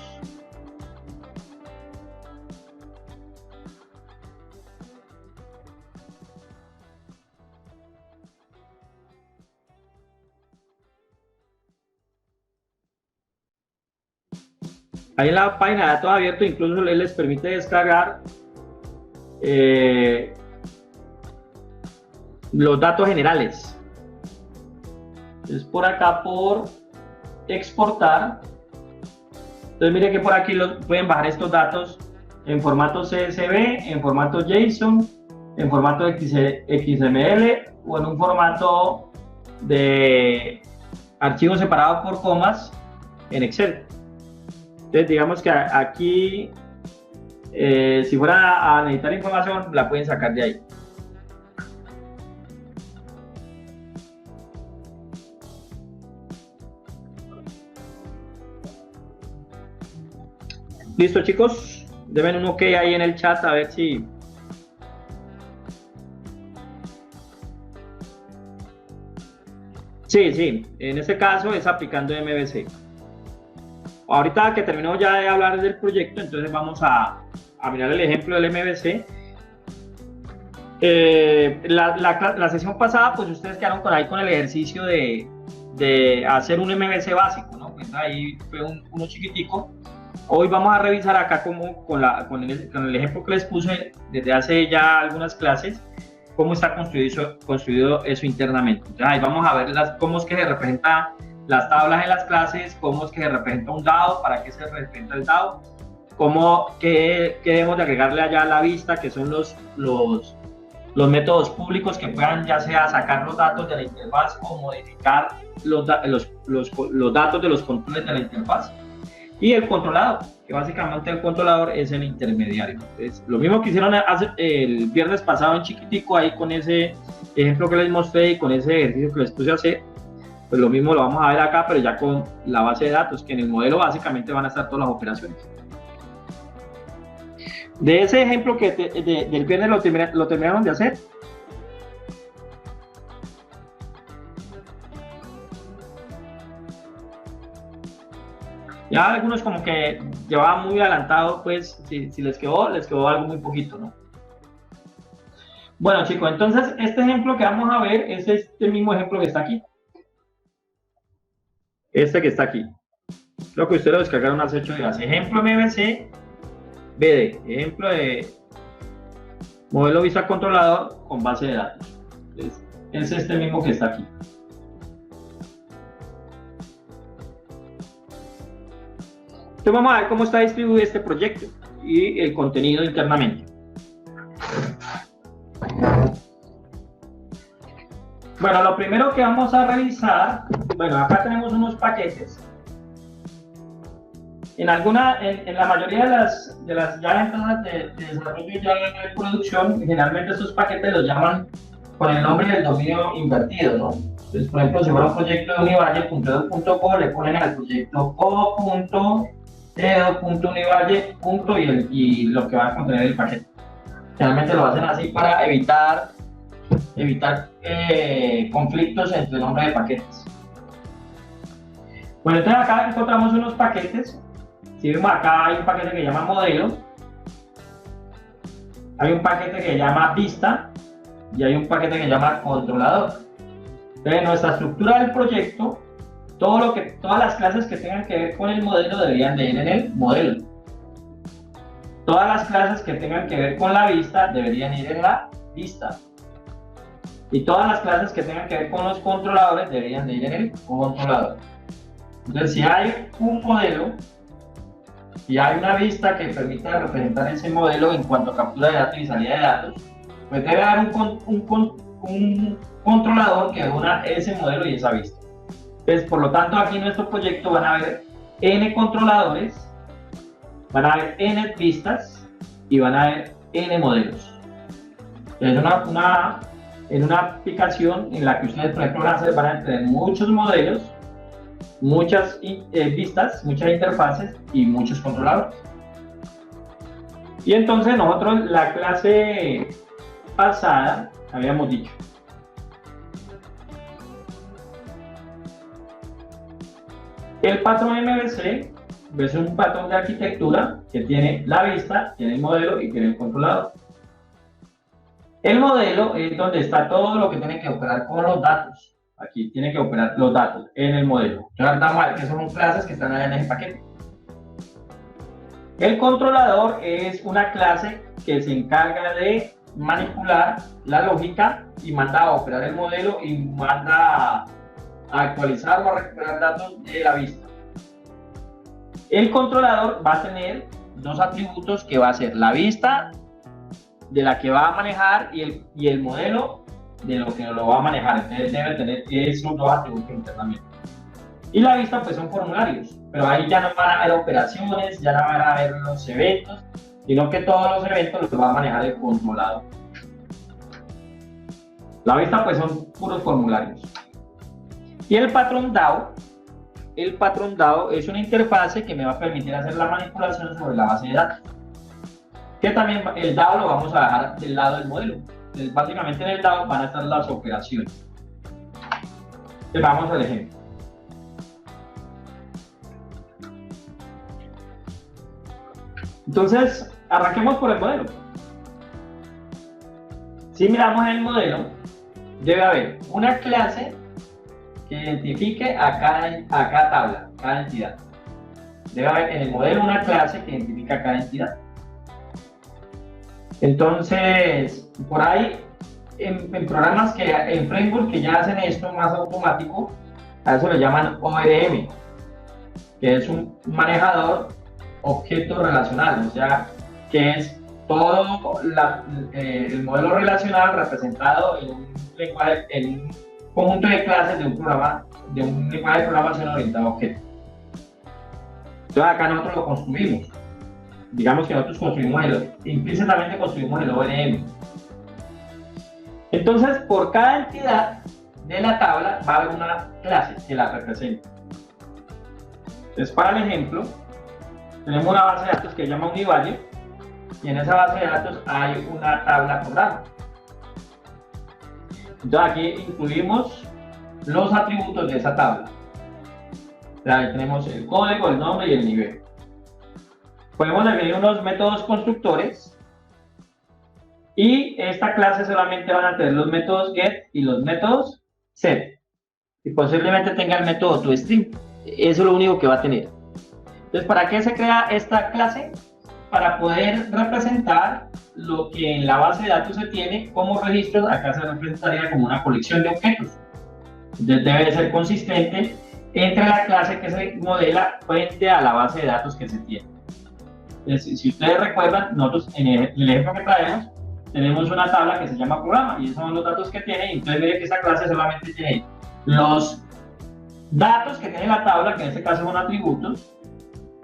ahí en la página de datos abiertos incluso les permite descargar los datos generales. Es por acá por exportar. Entonces mire que por aquí pueden bajar estos datos en formato CSV, en formato JSON, en formato XML o en un formato de archivo separado por comas en Excel. Entonces digamos que aquí si fuera a necesitar información la pueden sacar de ahí. Listo, chicos, denme un OK ahí en el chat a ver si Sí, sí, en este caso es aplicando MVC. Ahorita que termino ya de hablar del proyecto, entonces vamos a mirar el ejemplo del MVC. La sesión pasada, pues ustedes quedaron ahí con el ejercicio de hacer un MVC básico, ¿no? Pues ahí fue uno chiquitico. Hoy vamos a revisar acá como con el ejemplo que les puse desde hace ya algunas clases, cómo está construido eso internamente. Entonces ahí vamos a ver cómo es que se representa las tablas en las clases, cómo es que se representa un dado, para qué se representa el dado, qué debemos de agregarle allá a la vista, que son los métodos públicos que puedan ya sea sacar los datos de la interfaz o modificar los datos de los controles de la interfaz. Y el controlador, que básicamente el controlador es el intermediario. Entonces, lo mismo que hicieron el viernes pasado en chiquitico, ahí con ese ejemplo que les mostré y con ese ejercicio que les puse a hacer, pues lo mismo lo vamos a ver acá, pero ya con la base de datos, que en el modelo básicamente van a estar todas las operaciones. De ese ejemplo que del viernes lo terminaron de hacer. Ya algunos como que llevaban muy adelantado, pues si les quedó algo muy poquito, ¿no? Bueno, chicos, entonces este ejemplo que vamos a ver es este mismo ejemplo que está aquí. Este que está aquí. Creo que ustedes lo descargaron hace 8 días. Ejemplo MVC BD. Ejemplo de modelo visual controlador con base de datos. Es este mismo que está aquí. Entonces vamos a ver cómo está distribuido este proyecto y el contenido internamente. Bueno, lo primero que vamos a revisar, bueno, acá tenemos unos paquetes. En la mayoría de las ya empresas de desarrollo ya de producción, generalmente estos paquetes los llaman con el nombre del dominio invertido, ¿no? Entonces, por ejemplo, si fuera un proyecto de univalle.edu.co, le ponen al proyecto co.edu.univalle. Y lo que va a contener el paquete. Generalmente lo hacen así para evitar conflictos entre nombres de paquetes. Bueno, entonces acá encontramos unos paquetes. Si vemos acá hay un paquete que se llama modelo, hay un paquete que se llama vista y hay un paquete que se llama controlador. Entonces, en nuestra estructura del proyecto, todas las clases que tengan que ver con el modelo deberían de ir en el modelo. Todas las clases que tengan que ver con la vista deberían ir en la vista. Y todas las clases que tengan que ver con los controladores deberían de ir en el controlador. Entonces, si hay un modelo y hay una vista que permita representar ese modelo en cuanto a captura de datos y salida de datos, pues debe haber un controlador que una ese modelo y esa vista. Entonces, por lo tanto, aquí en nuestro proyecto van a haber n controladores, van a haber n vistas y van a haber n modelos. Entonces, en una aplicación en la que ustedes, por ejemplo, van a tener muchos modelos, muchas vistas, muchas interfaces y muchos controladores. Y entonces nosotros la clase pasada habíamos dicho el patrón MVC es un patrón de arquitectura que tiene la vista, tiene el modelo y tiene el controlador. El modelo es donde está todo lo que tiene que operar con los datos. Aquí tiene que operar los datos en el modelo. Entonces vamos a ver que son clases que están allá en ese paquete. El controlador es una clase que se encarga de manipular la lógica y manda a operar el modelo y manda a actualizar o a recuperar datos de la vista. El controlador va a tener dos atributos que va a ser la vista de la que va a manejar y el modelo de lo que lo va a manejar. Entonces debe tener esos dos atributos internamente. Y la vista pues son formularios, pero ahí ya no van a haber operaciones, ya no van a haber los eventos, sino que todos los eventos los va a manejar el controlador. La vista pues son puros formularios. Y el patrón DAO es una interfase que me va a permitir hacer la manipulación sobre la base de datos. Que también el DAO lo vamos a dejar del lado del modelo. Entonces, básicamente en el DAO van a estar las operaciones. Entonces, vamos al ejemplo. Entonces, arranquemos por el modelo. Si miramos el modelo, debe haber una clase que identifique a cada tabla, cada entidad. Debe haber en el modelo una clase que identifica a cada entidad. Entonces, por ahí, en programas en framework que ya hacen esto más automático, a eso le llaman ORM, que es un manejador objeto relacional, o sea, que es todo el modelo relacional representado en un lenguaje, en un conjunto de clases de un programa, de un lenguaje de programación orientado a objetos. Entonces acá nosotros lo construimos. Digamos que nosotros construimos implícitamente construimos el ORM. Entonces, por cada entidad de la tabla va a haber una clase que la representa. Entonces, para el ejemplo, tenemos una base de datos que se llama Univalue, y en esa base de datos hay una tabla programa. Entonces aquí incluimos los atributos de esa tabla. Ahí tenemos el código, el nombre y el nivel. Podemos definir unos métodos constructores, y esta clase solamente van a tener los métodos get y los métodos set, y posiblemente tenga el método toString. Eso es lo único que va a tener. Entonces, ¿para qué se crea esta clase? Para poder representar lo que en la base de datos se tiene como registros. Acá se representaría como una colección de objetos. Entonces debe ser consistente entre la clase que se modela frente a la base de datos que se tiene. Entonces, si ustedes recuerdan, nosotros en el ejemplo que traemos tenemos una tabla que se llama programa, y esos son los datos que tiene. Entonces miren que esta clase solamente tiene los datos que tiene la tabla, que en este caso son atributos,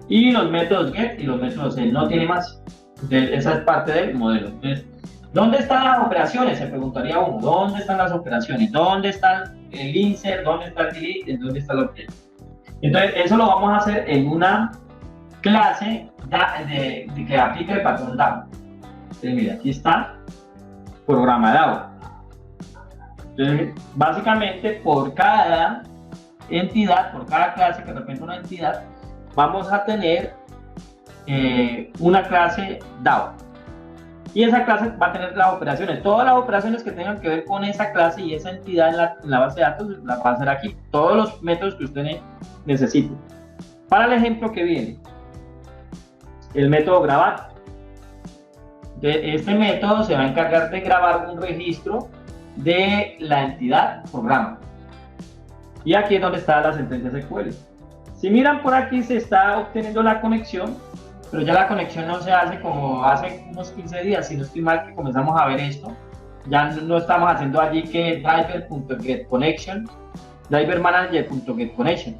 y los métodos get y los métodos set, no tiene más. Entonces, esa es parte del modelo. Entonces, ¿dónde están las operaciones? Se preguntaría uno, ¿dónde están las operaciones? ¿Dónde está el insert? ¿Dónde está el delete? ¿Dónde está el objeto? Entonces, eso lo vamos a hacer en una clase que aplique el patrón DAO. Entonces, mira, aquí está programa DAO. Entonces, básicamente, por cada entidad, por cada clase que representa una entidad, vamos a tener una clase DAO, y esa clase va a tener las operaciones. Todas las operaciones que tengan que ver con esa clase y esa entidad en la base de datos las va a hacer aquí, todos los métodos que usted necesite. Para el ejemplo que viene, el método grabar. Este método se va a encargar de grabar un registro de la entidad programa, y aquí es donde está la sentencia SQL. Si miran por aquí, se está obteniendo la conexión, pero ya la conexión no se hace como hace unos 15 días, si no estoy mal, que comenzamos a ver esto. Ya no estamos haciendo allí que driver.getConnection, driverManager.getConnection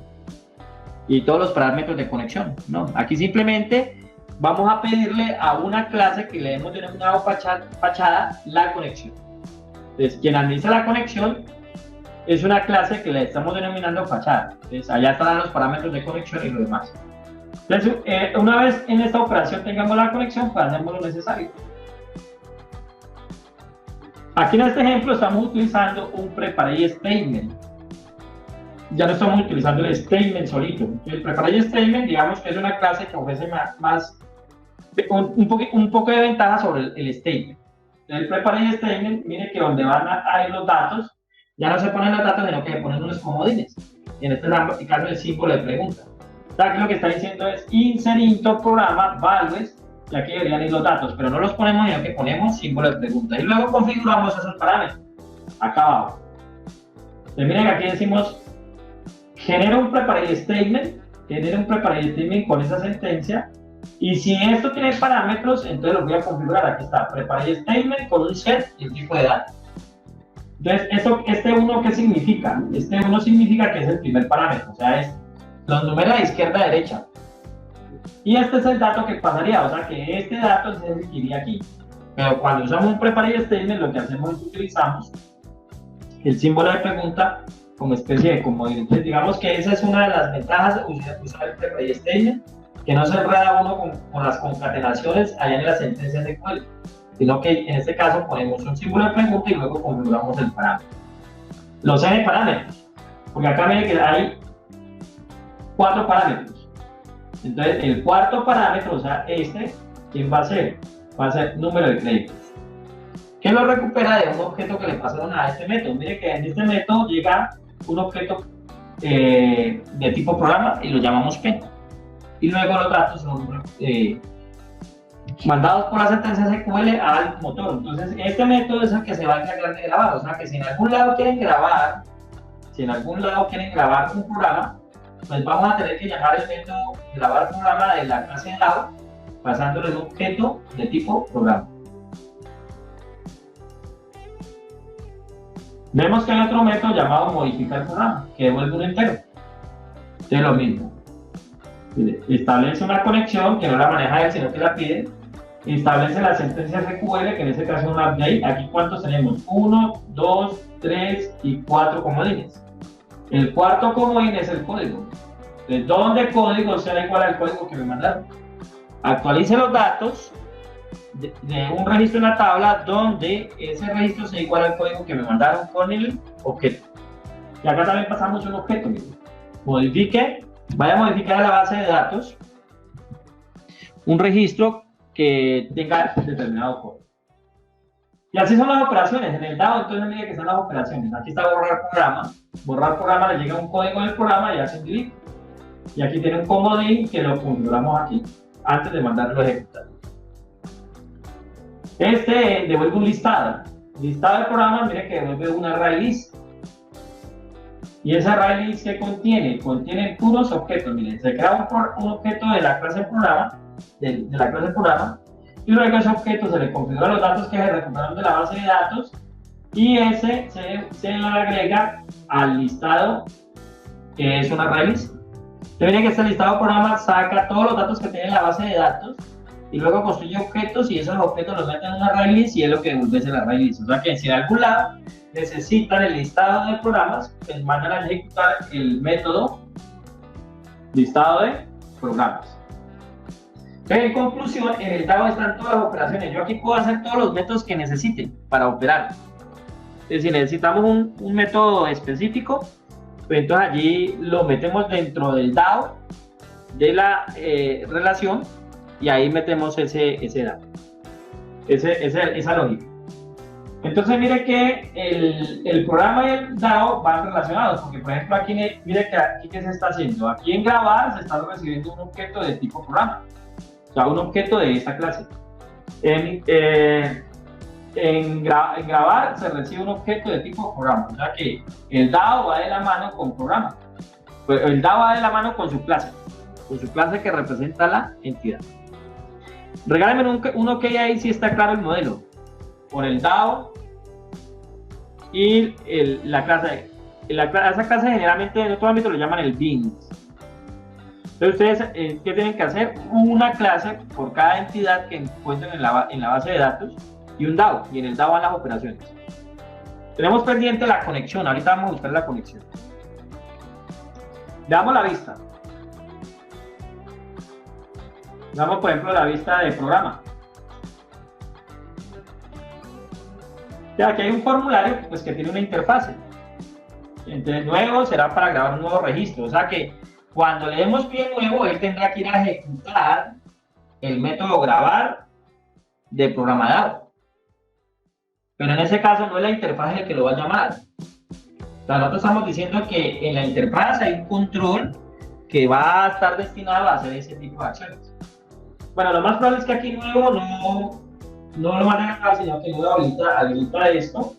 y todos los parámetros de conexión. No, aquí simplemente vamos a pedirle a una clase que le hemos denominado fachada la conexión. Entonces, quien administra la conexión es una clase que le estamos denominando fachada. Entonces, allá estarán los parámetros de conexión y lo demás. Entonces, una vez en esta operación tengamos la conexión, pues hacemos lo necesario. Aquí en este ejemplo estamos utilizando un preparé statement. Ya no estamos utilizando el statement solito. El preparé statement, digamos que es una clase que ofrece un poco de ventaja sobre el statement. El preparé statement, mire que donde van a ir los datos, ya no se ponen los datos, sino que se ponen unos comodines. Y en este caso el símbolo de pregunta. O sea, aquí lo que está diciendo es insert into programa values, y aquí deberían ir los datos, pero no los ponemos, sino que ponemos símbolo de pregunta. Y luego configuramos esos parámetros acá abajo. Entonces miren que aquí decimos genera un preparé statement con esa sentencia, y si esto tiene parámetros, entonces lo voy a configurar. Aquí está, preparé statement con un set y un tipo de datos. Entonces, este 1, ¿qué significa? Este 1 significa que es el primer parámetro, o sea, es los números de izquierda a derecha. Y este es el dato que pasaría, o sea, que este dato se iría aquí. Pero cuando usamos un preparé statement, lo que hacemos es utilizamos el símbolo de pregunta como especie de comodín. Entonces, digamos que esa es una de las ventajas de usar el preparé statement, que no se enreda uno con las concatenaciones allá en la sentencia SQL, sino que en este caso ponemos un símbolo de pregunta y luego configuramos el parámetro. Los n parámetros. Porque acá miren que hay 4 parámetros. Entonces, el cuarto parámetro, o sea, ¿quién va a ser? Va a ser número de créditos. ¿Qué lo recupera de un objeto que le pasaron a este método? Mire que en este método llega un objeto de tipo programa y lo llamamos P. Y luego los datos son mandados por la sentencia SQL al motor. Entonces, este método es el que se va a encargar de grabar. O sea, que si en algún lado quieren grabar, un programa, pues vamos a tener que llamar el método grabar programa de la clase DAO, pasándole un objeto de tipo programa. Vemos que hay otro método llamado modificar programa, que devuelve un entero. Es lo mismo. Establece una conexión que no la maneja él, sino que la pide. Establece la sentencia SQL, que en este caso es una update. Aquí, ¿cuántos tenemos? 1, 2, 3 y 4 comodines. El cuarto comodín es el código. Entonces, ¿dónde el código será igual al código que me mandaron? Actualice los datos de un registro en la tabla donde ese registro sea igual al código que me mandaron con el objeto. Y acá también pasa mucho un objeto. Modifique, vaya a modificar a la base de datos un registro que tenga determinado código. Y así son las operaciones. En el DAO, entonces mire que son las operaciones. Aquí está borrar programa. Borrar programa, le llega un código del programa y hace un delete. Y aquí tiene un comodín que lo configuramos aquí antes de mandarlo a ejecutar. Este devuelve un listado. Listado del programa, mire que devuelve una array list. Y esa array list que contiene puros objetos. Miren, se crea un objeto de la clase programa, de la clase programa, y luego a ese objeto se le configuran los datos que se recuperaron de la base de datos, y ese se le agrega al listado que es una array list. Entonces miren que este listado programa saca todos los datos que tiene la base de datos y luego construye objetos, y esos objetos los meten en una array list y es lo que devuelve ese array list. O sea que si en algún lado necesitan el listado de programas, pues mandan a ejecutar el método listado de programas. Entonces, en conclusión, en el DAO están todas las operaciones. Yo aquí puedo hacer todos los métodos que necesiten para operar. Entonces, si necesitamos un método específico, pues entonces allí lo metemos dentro del DAO de la relación, y ahí metemos ese dato, esa lógica. Entonces mire que el programa y el DAO van relacionados, porque por ejemplo aquí, mire que aquí ¿qué se está haciendo? Aquí en grabar se está recibiendo un objeto de tipo programa, o sea, un objeto de esta clase. En grabar se recibe un objeto de tipo programa, o sea que el DAO va de la mano con programa. Pues el DAO va de la mano con su clase que representa la entidad. Regálenme un OK ahí si está claro el modelo. Por el DAO y la clase. Esa clase generalmente en otro ámbito lo llaman el beans. Entonces ustedes, ¿qué tienen que hacer? Una clase por cada entidad que encuentren en la base de datos y un DAO. Y en el DAO van las operaciones. Tenemos pendiente la conexión. Ahorita vamos a buscar la conexión. Veamos la vista. Veamos, por ejemplo, la vista de programa. Ya, aquí hay un formulario pues, que tiene una interfase. Entonces, nuevo será para grabar un nuevo registro. O sea que cuando le demos pie nuevo, él tendrá que ir a ejecutar el método grabar de programa DAO. Pero en ese caso no es la interfaz el que lo va a llamar. O sea, nosotros estamos diciendo que en la interfaz hay un control que va a estar destinado a hacer ese tipo de acciones. Bueno, lo más probable es que aquí nuevo no lo van a grabar, sino que luego habilita esto,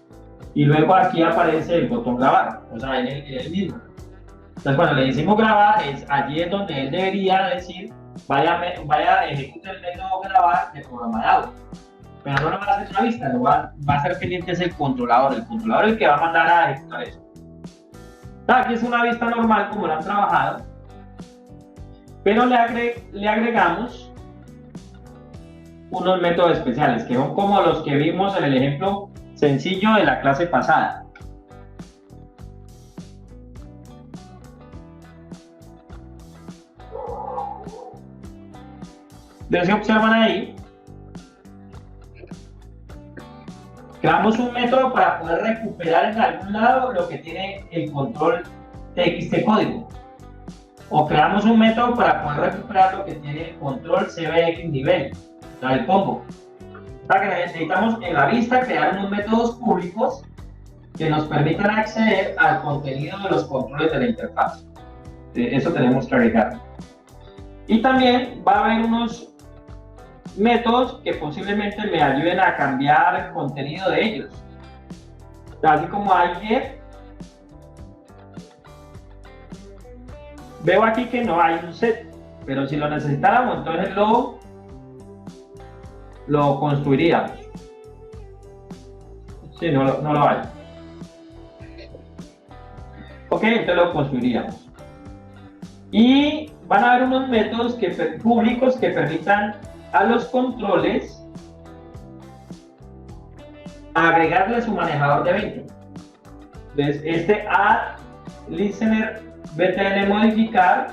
y luego aquí aparece el botón grabar, o sea, en el mismo. Entonces, cuando le decimos grabar, allí es donde él debería decir, vaya ejecute el método grabar de programa DAO. Pero no lo va a hacer una vista, lo va a ser pendiente es el controlador el que va a mandar a ejecutar eso. Aquí es una vista normal como lo han trabajado, pero le agregamos unos métodos especiales que son como los que vimos en el ejemplo sencillo de la clase pasada. Entonces, si observan ahí, creamos un método para poder recuperar en algún lado lo que tiene el control txt código. O creamos un método para poder recuperar lo que tiene el control cbx nivel, o sea, el combo. O sea, que necesitamos en la vista crear unos métodos públicos que nos permitan acceder al contenido de los controles de la interfaz. Eso tenemos que agregar. Y también va a haber unos métodos que posiblemente me ayuden a cambiar el contenido de ellos. Así como hay get, veo aquí que no hay un set, pero si lo necesitáramos, entonces lo construiríamos. Sí, no lo hay. Ok, entonces lo construiríamos. Y van a haber unos métodos públicos que permitan a los controles agregarle su manejador de eventos. Entonces, este add listener btn modificar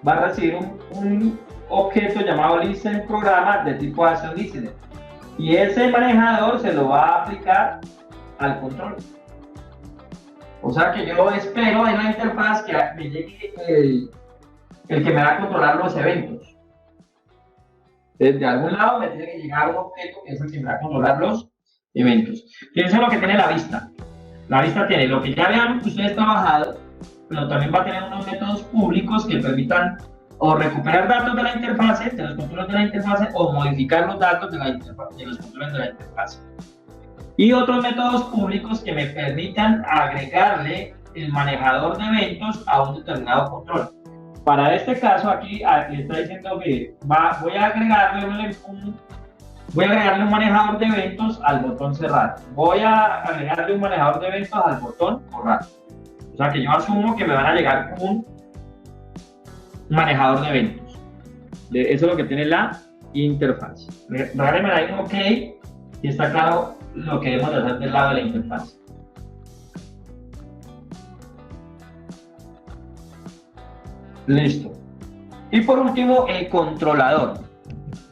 va a recibir un objeto llamado listen programa de tipo action listener. Y ese manejador se lo va a aplicar al control. O sea que yo espero en la interfaz que me llegue el que me va a controlar los eventos. Desde algún lado me tiene que llegar un objeto que es el que me va a controlar los eventos. Fíjense lo que tiene la vista. La vista tiene lo que ya habían ustedes trabajado, pero también va a tener unos métodos públicos que permitan o recuperar datos de la interfase, de los controles de la interfase, o modificar los datos de los controles de la interfase. Y otros métodos públicos que me permitan agregarle el manejador de eventos a un determinado control. Para este caso aquí está diciendo que voy a agregarle un manejador de eventos al botón cerrar. Voy a agregarle un manejador de eventos al botón borrar. O sea que yo asumo que me van a llegar un manejador de eventos. Eso es lo que tiene la interfaz. Regálenme ahí un OK y está claro lo que debemos hacer del lado de la interfaz. Listo. Y por último, el controlador.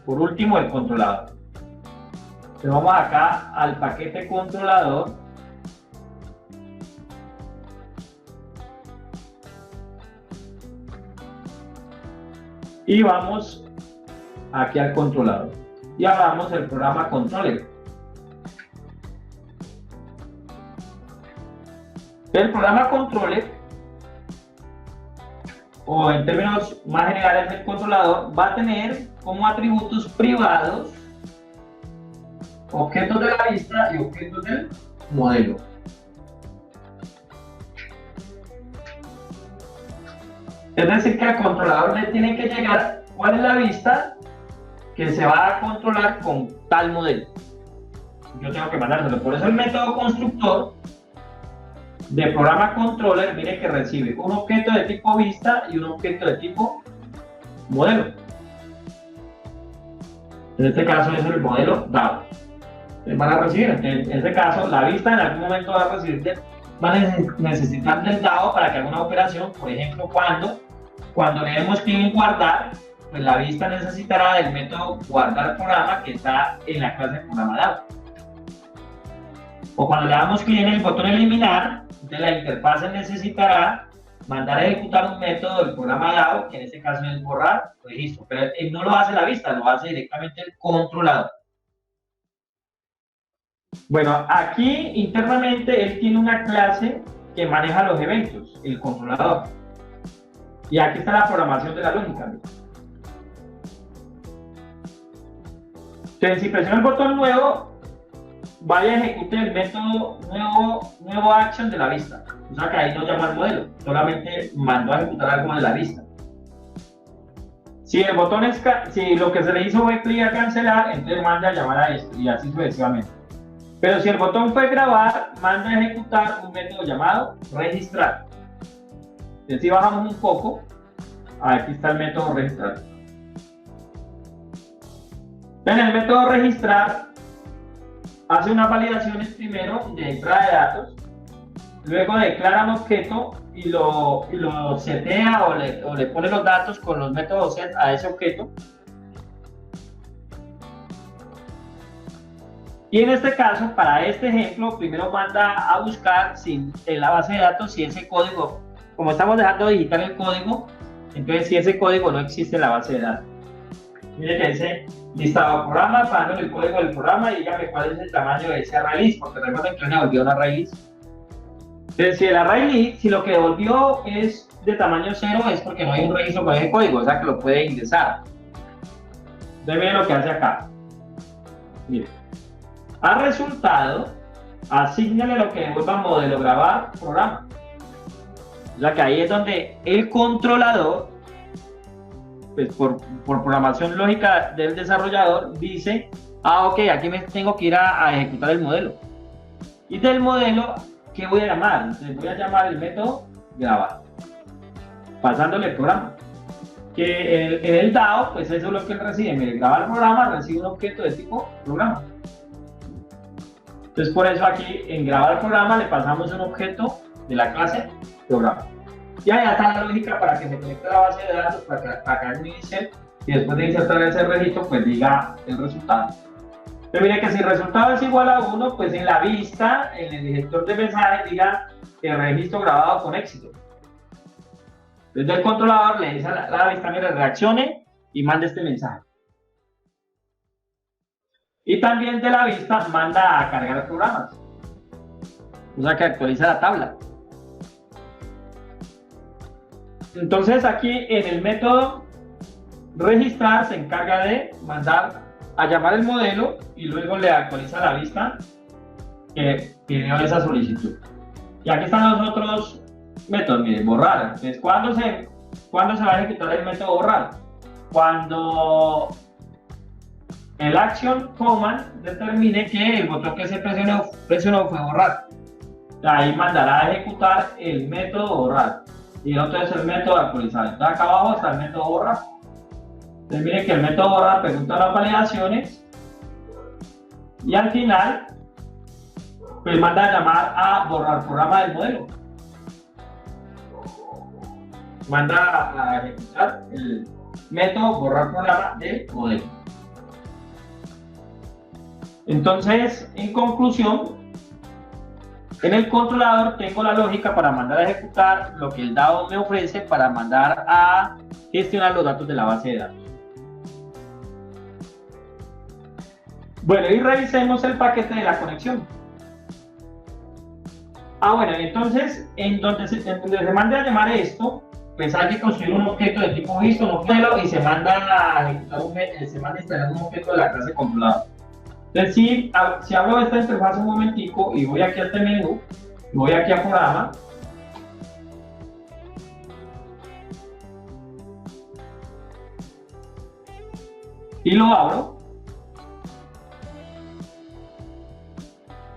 Entonces vamos acá al paquete controlador. Y vamos aquí al controlador. Y hablamos del programa controller. El programa controller, o en términos más generales el controlador, va a tener como atributos privados objetos de la vista y objetos del modelo. Es decir, que al controlador le tiene que llegar cuál es la vista que se va a controlar con tal modelo. Yo tengo que mandárselo. Por eso el método constructor de programa controller, mire que recibe un objeto de tipo vista y un objeto de tipo modelo. En este caso es el modelo dado. Van a recibir, en este caso la vista en algún momento va a necesitar del dado para que haga una operación. Por ejemplo, cuando le demos clic en guardar, pues la vista necesitará del método guardar programa que está en la clase programa dado. O cuando le damos clic en el botón eliminar, entonces la interfaz necesitará mandar a ejecutar un método del programa dado, que en este caso es borrar registro, pero él no lo hace la vista, lo hace directamente el controlador. Bueno, aquí internamente él tiene una clase que maneja los eventos, el controlador. Y aquí está la programación de la lógica. Entonces, si presiono el botón nuevo, vaya a ejecutar el método nuevo action de la vista. O sea que ahí no llama al modelo, solamente mandó a ejecutar algo de la vista. Si el botón si lo que se le hizo fue clic a cancelar, entonces manda a llamar a esto y así sucesivamente. Pero si el botón fue grabar, manda a ejecutar un método llamado registrar. Entonces, si bajamos un poco, aquí está el método registrar. En el método registrar, hace unas validaciones primero de entrada de datos, luego declara un objeto y lo setea o le pone los datos con los métodos set a ese objeto. Y en este caso, para este ejemplo, primero manda a buscar en la base de datos si ese código como estamos dejando digital el código, entonces si ese código no existe en la base de datos. Mire que dice listado de programas, pasando el código del programa y dígame cuál es el tamaño de ese array list, porque recuerden que no devolvió un array list. Entonces, si el array list, si lo que devolvió es de tamaño 0, es porque no hay un registro con ese código, o sea que lo puede ingresar. Entonces, miren lo que hace acá. Miren. A resultado, asígnale lo que devuelva modelo grabar programa. O sea que ahí es donde el controlador, pues por programación lógica del desarrollador, dice, ok, aquí me tengo que ir a ejecutar el modelo. Y del modelo, ¿qué voy a llamar? Entonces voy a llamar el método grabar, pasándole el programa. Que en el DAO, pues eso es lo que él recibe. Mire, grabar el programa, recibe un objeto de tipo programa. Entonces por eso aquí en grabar el programa le pasamos un objeto de la clase programa. Y ahí está la lógica para que se conecte a la base de datos, para que haga un insert y después de insertar ese registro, pues diga el resultado. Pero mire que si el resultado es igual a 1, pues en la vista, en el director de mensajes, diga el registro grabado con éxito. Desde el controlador le dice a la vista, mire, reaccione y mande este mensaje. Y también de la vista manda a cargar programas. O sea que actualiza la tabla. Entonces aquí en el método registrar se encarga de mandar a llamar el modelo y luego le actualiza la vista que pidió esa solicitud. Y aquí están los otros métodos, miren, borrar. Entonces, ¿cuándo se va a ejecutar el método borrar? Cuando el action command determine que el botón que se presionó fue borrar. Ahí mandará a ejecutar el método borrar. Y el otro es el método actualizar. Entonces acá abajo está el método borrar. Entonces miren que el método borrar pregunta las validaciones y al final pues manda a llamar a borrar programa del modelo. Manda a ejecutar el método borrar programa del modelo. Entonces, en conclusión, en el controlador tengo la lógica para mandar a ejecutar lo que el DAO me ofrece para mandar a gestionar los datos de la base de datos. Bueno, y revisemos el paquete de la conexión. Bueno, entonces, en donde se mande a llamar esto, pues hay que construir un objeto de tipo visto, un modelo, y se manda a ejecutar se manda a instalar un objeto de la clase controlador. Entonces, si abro esta interfaz un momentico y voy aquí a este menú, voy aquí a programa, y lo abro,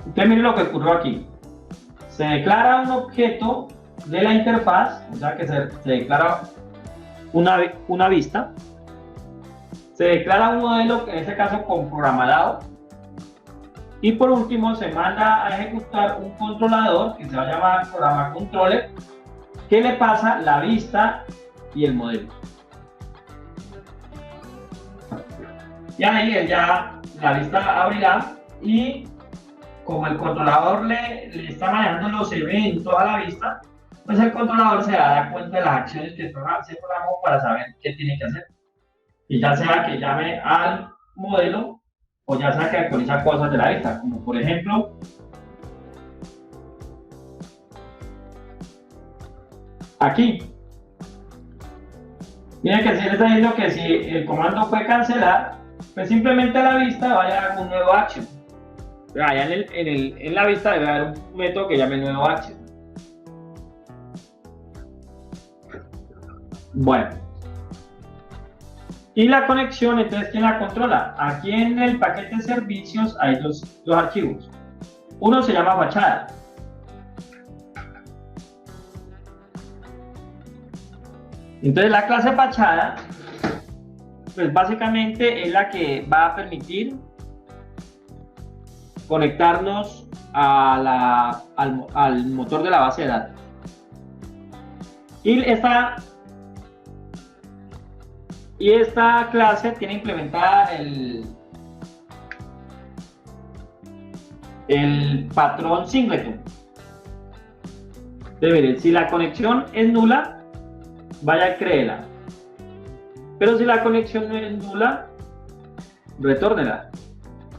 entonces miren lo que ocurrió aquí. Se declara un objeto de la interfaz, o sea que se declara una vista, se declara un modelo, en este caso con programa DAO, y por último se manda a ejecutar un controlador que se va a llamar programa controller, que le pasa la vista y el modelo. Y ahí la vista abrirá y como el controlador le está manejando los eventos a la vista, pues el controlador se da cuenta de las acciones que se programó para saber qué tiene que hacer. Y ya sea que llame al modelo o ya sea que actualiza cosas de la vista, como por ejemplo aquí. Miren que si le está diciendo que si el comando fue cancelar, pues simplemente a la vista vaya a dar un nuevo action. Allá en la vista debe haber un método que llame nuevo action. Bueno. Y la conexión, entonces, ¿quién la controla? Aquí en el paquete de servicios hay dos archivos. Uno se llama fachada. Entonces la clase fachada, pues básicamente es la que va a permitir conectarnos al motor de la base de datos. Y esta clase tiene implementada el patrón singleton. Entonces, mire, si la conexión es nula, vaya, créela. Pero si la conexión no es nula, retórnela.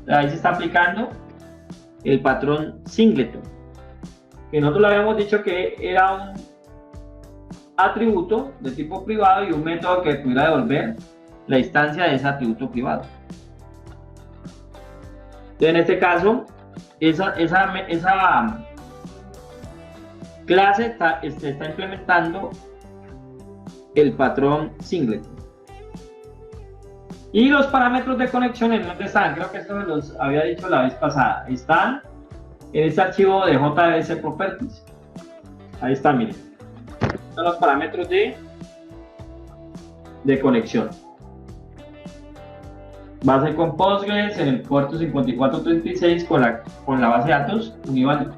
Ahí se está aplicando el patrón singleton, que nosotros le habíamos dicho que era un atributo de tipo privado y un método que pudiera devolver la instancia de ese atributo privado. Entonces, en este caso, esa clase está implementando el patrón singleton. Y los parámetros de conexión, ¿en dónde están? Creo que esto los había dicho la vez pasada. Están en este archivo de JBS Properties. Ahí está, miren. Son los parámetros de conexión. Base con Postgres en el puerto 5436 con la base de datos Univalue.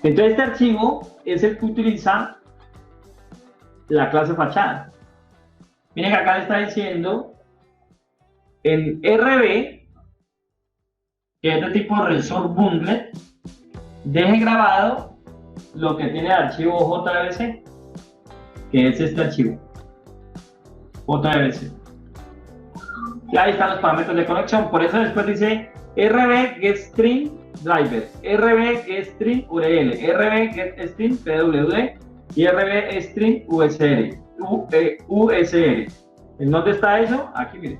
Entonces este archivo es el que utiliza la clase fachada. Miren que acá le está diciendo en RB, que es de tipo Resource Bundle, deje grabado lo que tiene el archivo JBC, que es este archivo JBC. Y ahí están los parámetros de conexión. Por eso después dice RB Get String Driver, RB Get String URL, RB Get String PWD y RB String USR. ¿En dónde está eso? Aquí, miren.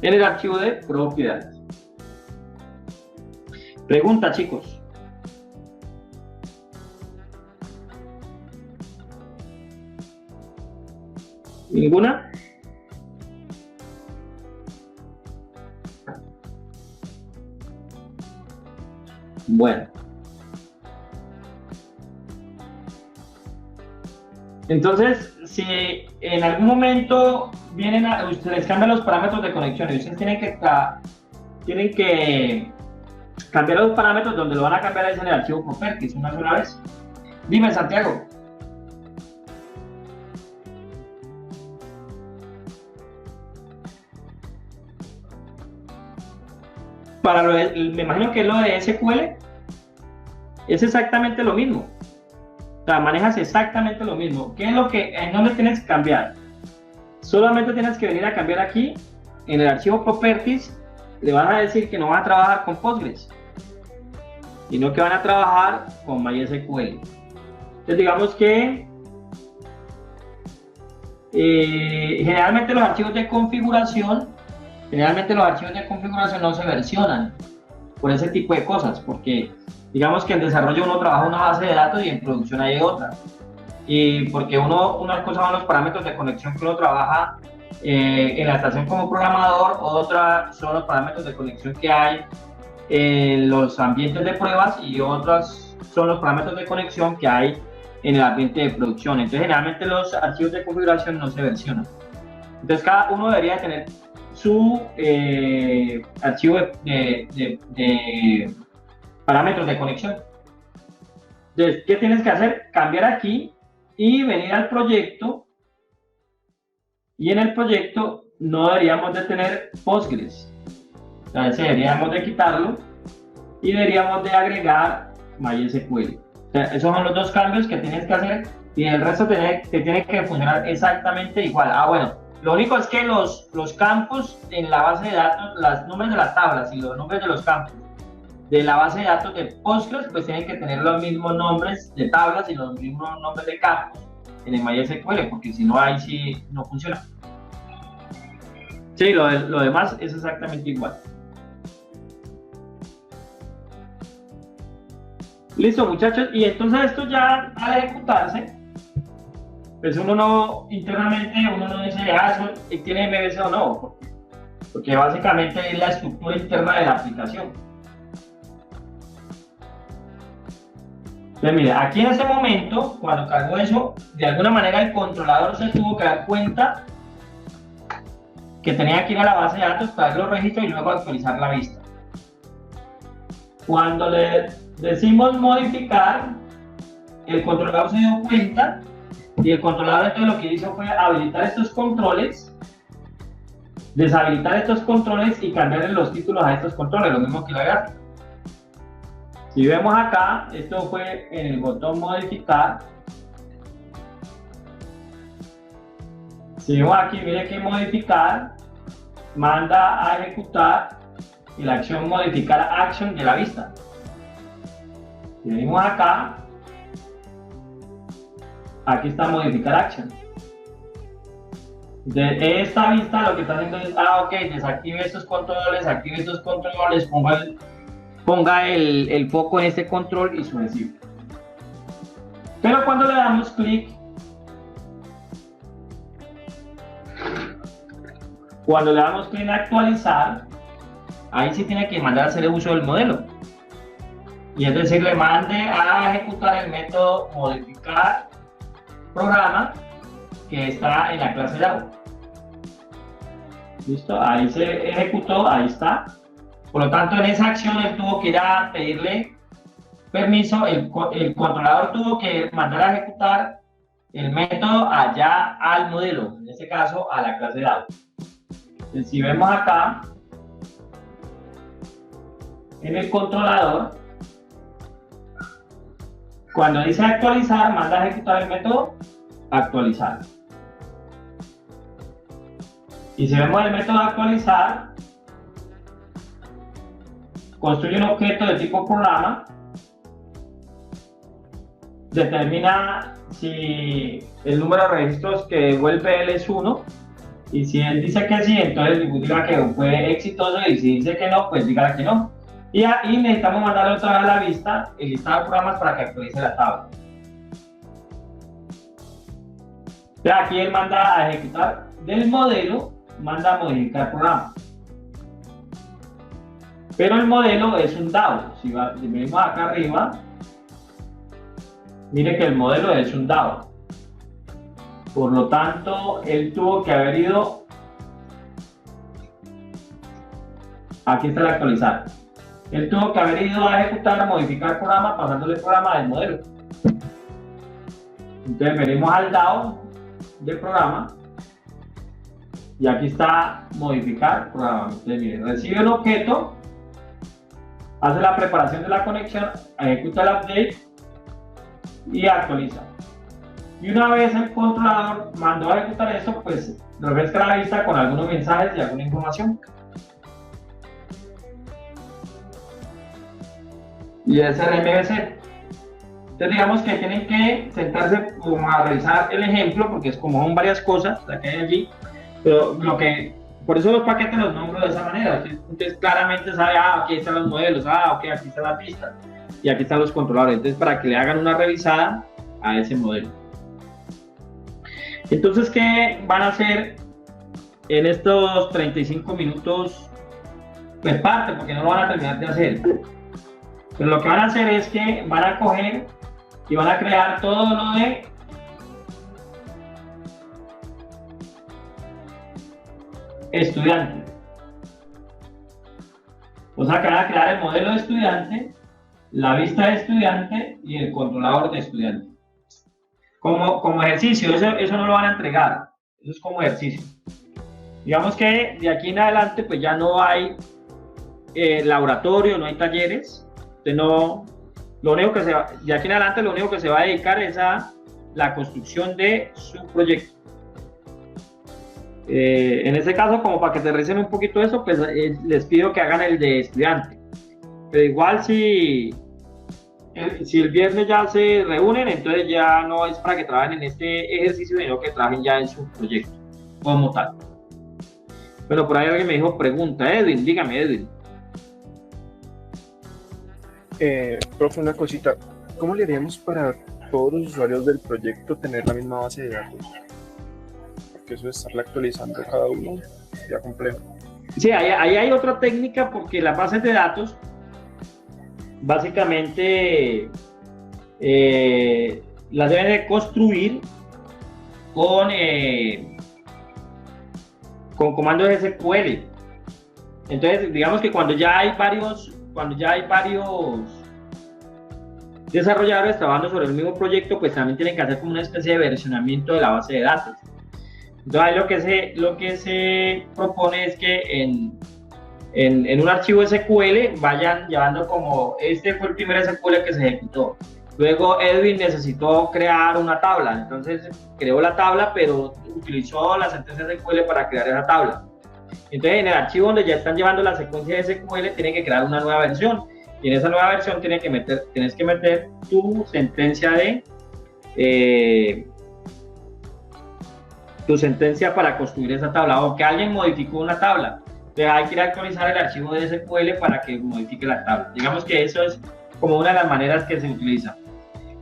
En el archivo de propiedades. Pregunta, chicos. ¿Ninguna? Bueno. Entonces, si en algún momento ustedes cambian los parámetros de conexión y ustedes tienen que cambiar los parámetros, donde lo van a cambiar es en el archivo properties una sola vez. Dime, Santiago. Me imagino que lo de SQL es exactamente lo mismo. O sea, manejas exactamente lo mismo. ¿Qué es en dónde tienes que cambiar? Solamente tienes que venir a cambiar aquí, en el archivo Properties, le van a decir que no van a trabajar con Postgres, sino que van a trabajar con MySQL. Entonces, digamos que generalmente los archivos de configuración no se versionan por ese tipo de cosas, porque digamos que en desarrollo uno trabaja una base de datos y en producción hay otra. Y porque unas cosas son los parámetros de conexión que uno trabaja en la estación como programador, otras son los parámetros de conexión que hay en los ambientes de pruebas y otras son los parámetros de conexión que hay en el ambiente de producción. Entonces, generalmente los archivos de configuración no se versionan. Entonces, cada uno debería tener su archivo de parámetros de conexión. Entonces, ¿qué tienes que hacer? Cambiar aquí y venir al proyecto, y en el proyecto no deberíamos de tener Postgres, entonces deberíamos de quitarlo y deberíamos de agregar MySQL. O sea, esos son los dos cambios que tienes que hacer y el resto te tiene que funcionar exactamente igual. Bueno, lo único es que los campos en la base de datos, los nombres de las tablas y los nombres de los campos de la base de datos de Postgres, pues tienen que tener los mismos nombres de tablas y los mismos nombres de campos en el MySQL, porque si no, ahí sí no funciona. Sí, lo demás es exactamente igual. Listo, muchachos, y entonces esto ya al ejecutarse, pues internamente uno no dice, eso tiene MVC o no, porque básicamente es la estructura interna de la aplicación. Entonces, mire, aquí en ese momento, cuando cargó eso, de alguna manera el controlador se tuvo que dar cuenta que tenía que ir a la base de datos para ver los registros y luego actualizar la vista. Cuando le decimos modificar, el controlador se dio cuenta y el controlador entonces lo que hizo fue habilitar estos controles, deshabilitar estos controles y cambiarle los títulos a estos controles, lo mismo que la gráfica. Si vemos acá, esto fue en el botón modificar. Si vemos aquí, mire que modificar manda a ejecutar y la acción modificar action de la vista. Si venimos acá, aquí está modificar action. De esta vista lo que está haciendo es, ok, desactive estos controles, active estos controles, ponga el foco en este control y sucesivo. Pero cuando le damos clic, en actualizar, ahí sí tiene que mandar a hacer uso del modelo. Y es decir, le mande a ejecutar el método modificar programa que está en la clase DAO. ¿Listo? Ahí se ejecutó, ahí está. Por lo tanto, en esa acción él tuvo que ir a pedirle permiso, el controlador tuvo que mandar a ejecutar el método allá al modelo, en este caso a la clase DAO. Entonces, si vemos acá, en el controlador, cuando dice actualizar, manda a ejecutar el método actualizar. Y si vemos el método actualizar, construye un objeto de tipo programa, determina si el número de registros que devuelve él es 1, y si él dice que sí, entonces diga que fue exitoso, y si dice que no, pues diga que no. Y ahí necesitamos mandarle otra vez a la vista el listado de programas para que actualice la tabla. Entonces aquí él manda a ejecutar del modelo, manda a modificar programa. Pero el modelo es un DAO. Si venimos acá arriba, mire que el modelo es un DAO. Por lo tanto, él tuvo que haber ido. Aquí está el actualizar. Él tuvo que haber ido a ejecutar, modificar programa, pasándole el programa del modelo. Entonces venimos al DAO del programa. Y aquí está modificar programa. Entonces, miren, recibe el objeto, hace la preparación de la conexión, ejecuta el update y actualiza. Y una vez el controlador mandó a ejecutar esto, pues refresca la vista con algunos mensajes y alguna información. Y ese es el MVC. Entonces digamos que tienen que sentarse como a revisar el ejemplo, porque es como son varias cosas las que hay allí, pero por eso los paquetes los nombro de esa manera. Entonces claramente sabe, aquí están los modelos, ok, aquí está la pista y aquí están los controladores. Entonces para que le hagan una revisada a ese modelo. Entonces, ¿qué van a hacer en estos 35 minutos? Pues parte, porque no lo van a terminar de hacer. Pero lo que van a hacer es que van a coger y van a crear todo lo de estudiante. O sea que van a crear el modelo de estudiante, la vista de estudiante y el controlador de estudiante. Como ejercicio, eso no lo van a entregar, eso es como ejercicio. Digamos que de aquí en adelante pues ya no hay laboratorio, no hay talleres, no, de aquí en adelante lo único que se va a dedicar es a la construcción de su proyecto. En este caso, como para que te recen un poquito eso, pues les pido que hagan el de estudiante. Pero igual si el viernes ya se reúnen, entonces ya no es para que trabajen en este ejercicio, sino que trabajen ya en su proyecto como tal. Bueno, por ahí alguien me dijo pregunta. Edwin, dígame, Edwin. Profe, una cosita. ¿Cómo le haríamos para todos los usuarios del proyecto tener la misma base de datos? Porque eso de estarla actualizando cada uno ya complejo. Sí, ahí hay otra técnica, porque las bases de datos básicamente las deben de construir con comandos SQL. Entonces, digamos que cuando ya hay varios desarrolladores trabajando sobre el mismo proyecto, pues también tienen que hacer como una especie de versionamiento de la base de datos. Entonces ahí lo que se propone es que en un archivo SQL vayan llevando como, este fue el primer SQL que se ejecutó. Luego Edwin necesitó crear una tabla, entonces creó la tabla, pero utilizó la sentencia SQL para crear esa tabla. Entonces en el archivo donde ya están llevando la secuencia de SQL, tienen que crear una nueva versión. Y en esa nueva versión tienes que meter tu sentencia eh, tu sentencia para construir esa tabla, o que alguien modificó una tabla. Entonces hay que ir a actualizar el archivo de SQL para que modifique la tabla. Digamos que eso es como una de las maneras que se utiliza.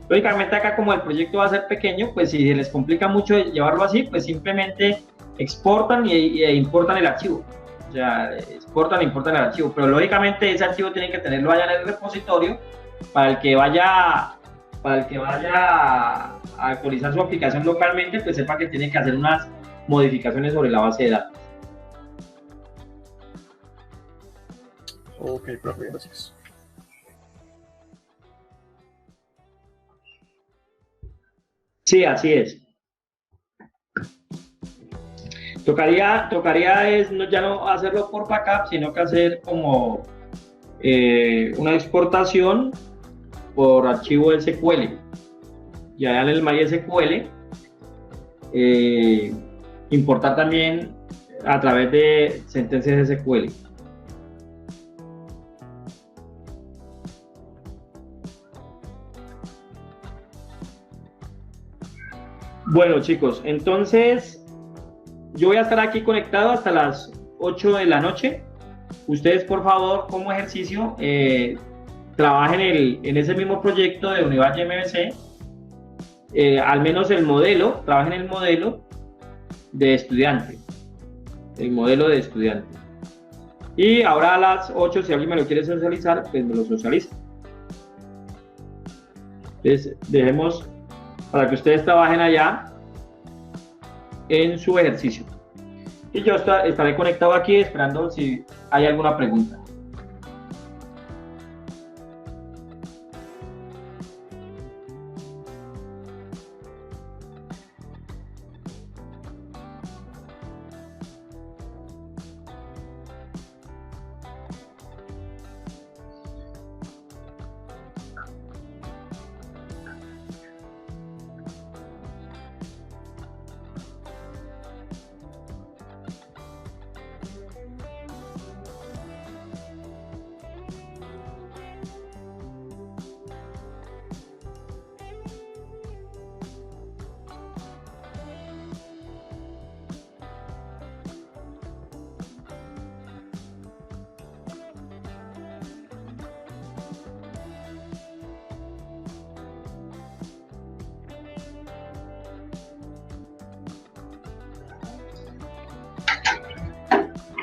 Lógicamente acá como el proyecto va a ser pequeño, pues si se les complica mucho llevarlo así, pues simplemente exportan e importan el archivo. O sea, exportan e importan el archivo. Pero lógicamente ese archivo tienen que tenerlo allá en el repositorio para el que vaya a actualizar su aplicación localmente, pues sepa que tiene que hacer unas modificaciones sobre la base de datos. Ok, profe, gracias. Sí, así es. Tocaría es no, ya no hacerlo por backup, sino que hacer como una exportación por archivo SQL. Ya en el MySQL, importar también a través de sentencias SQL. Bueno, chicos, entonces yo voy a estar aquí conectado hasta las 8 de la noche. Ustedes, por favor, como ejercicio, trabajen en ese mismo proyecto de Unidad MVC, al menos el modelo, trabajen el modelo de estudiante, el modelo de estudiante. Y ahora a las 8, si alguien me lo quiere socializar, pues me lo socializa. Entonces, dejemos para que ustedes trabajen allá en su ejercicio. Y yo estaré conectado aquí esperando si hay alguna pregunta.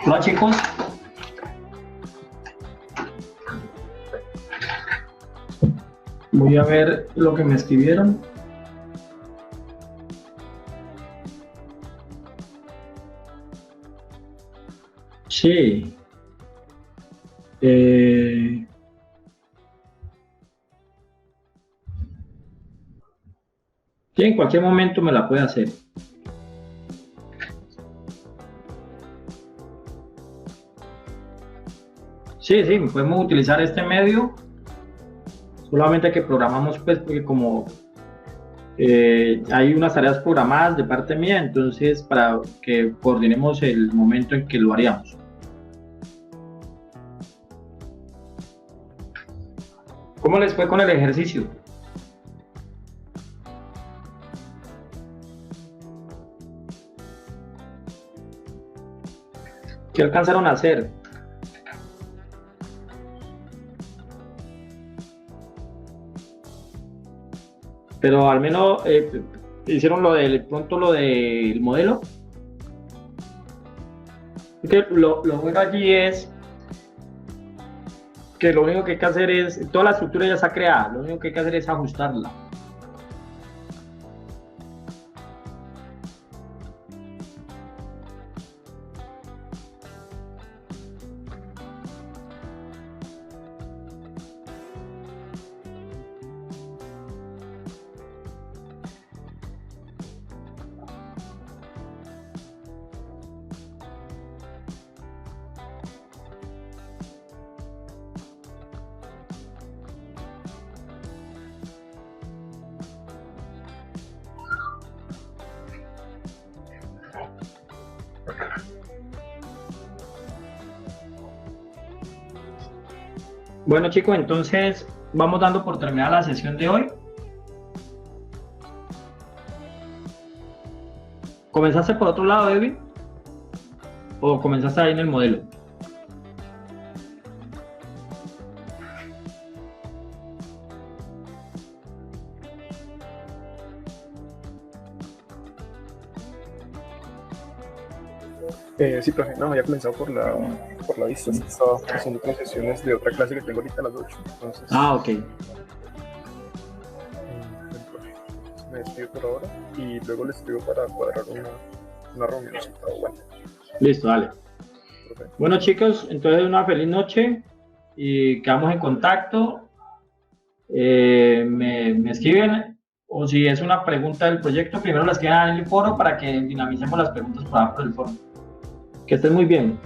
Hola, chicos. Voy a ver lo que me escribieron. Sí. Sí, en cualquier momento me la puede hacer. Sí, sí, podemos utilizar este medio. Solamente que programamos, pues, porque como hay unas tareas programadas de parte mía, entonces para que coordinemos el momento en que lo haríamos. ¿Cómo les fue con el ejercicio? ¿Qué alcanzaron a hacer? Pero al menos hicieron pronto lo del modelo. Porque lo bueno allí es que lo único que hay que hacer es, toda la estructura ya está creada, lo único que hay que hacer es ajustarla. Bueno, chicos, entonces vamos dando por terminada la sesión de hoy. ¿Comenzaste por otro lado, Edwin? ¿O comenzaste ahí en el modelo? Sí, profe, no, había comenzado por la vista, es que estaba haciendo otras sesiones de otra clase que tengo ahorita a las 8. Entonces, Ah, ok. profe, me despido por ahora y luego les escribo para cuadrar una reunión. Bueno, Listo, dale. profe. Bueno, chicos, entonces una feliz noche y quedamos en contacto. Me escriben, o si es una pregunta del proyecto, primero la escriban en el foro para que dinamicemos las preguntas por el foro. Que estén muy bien.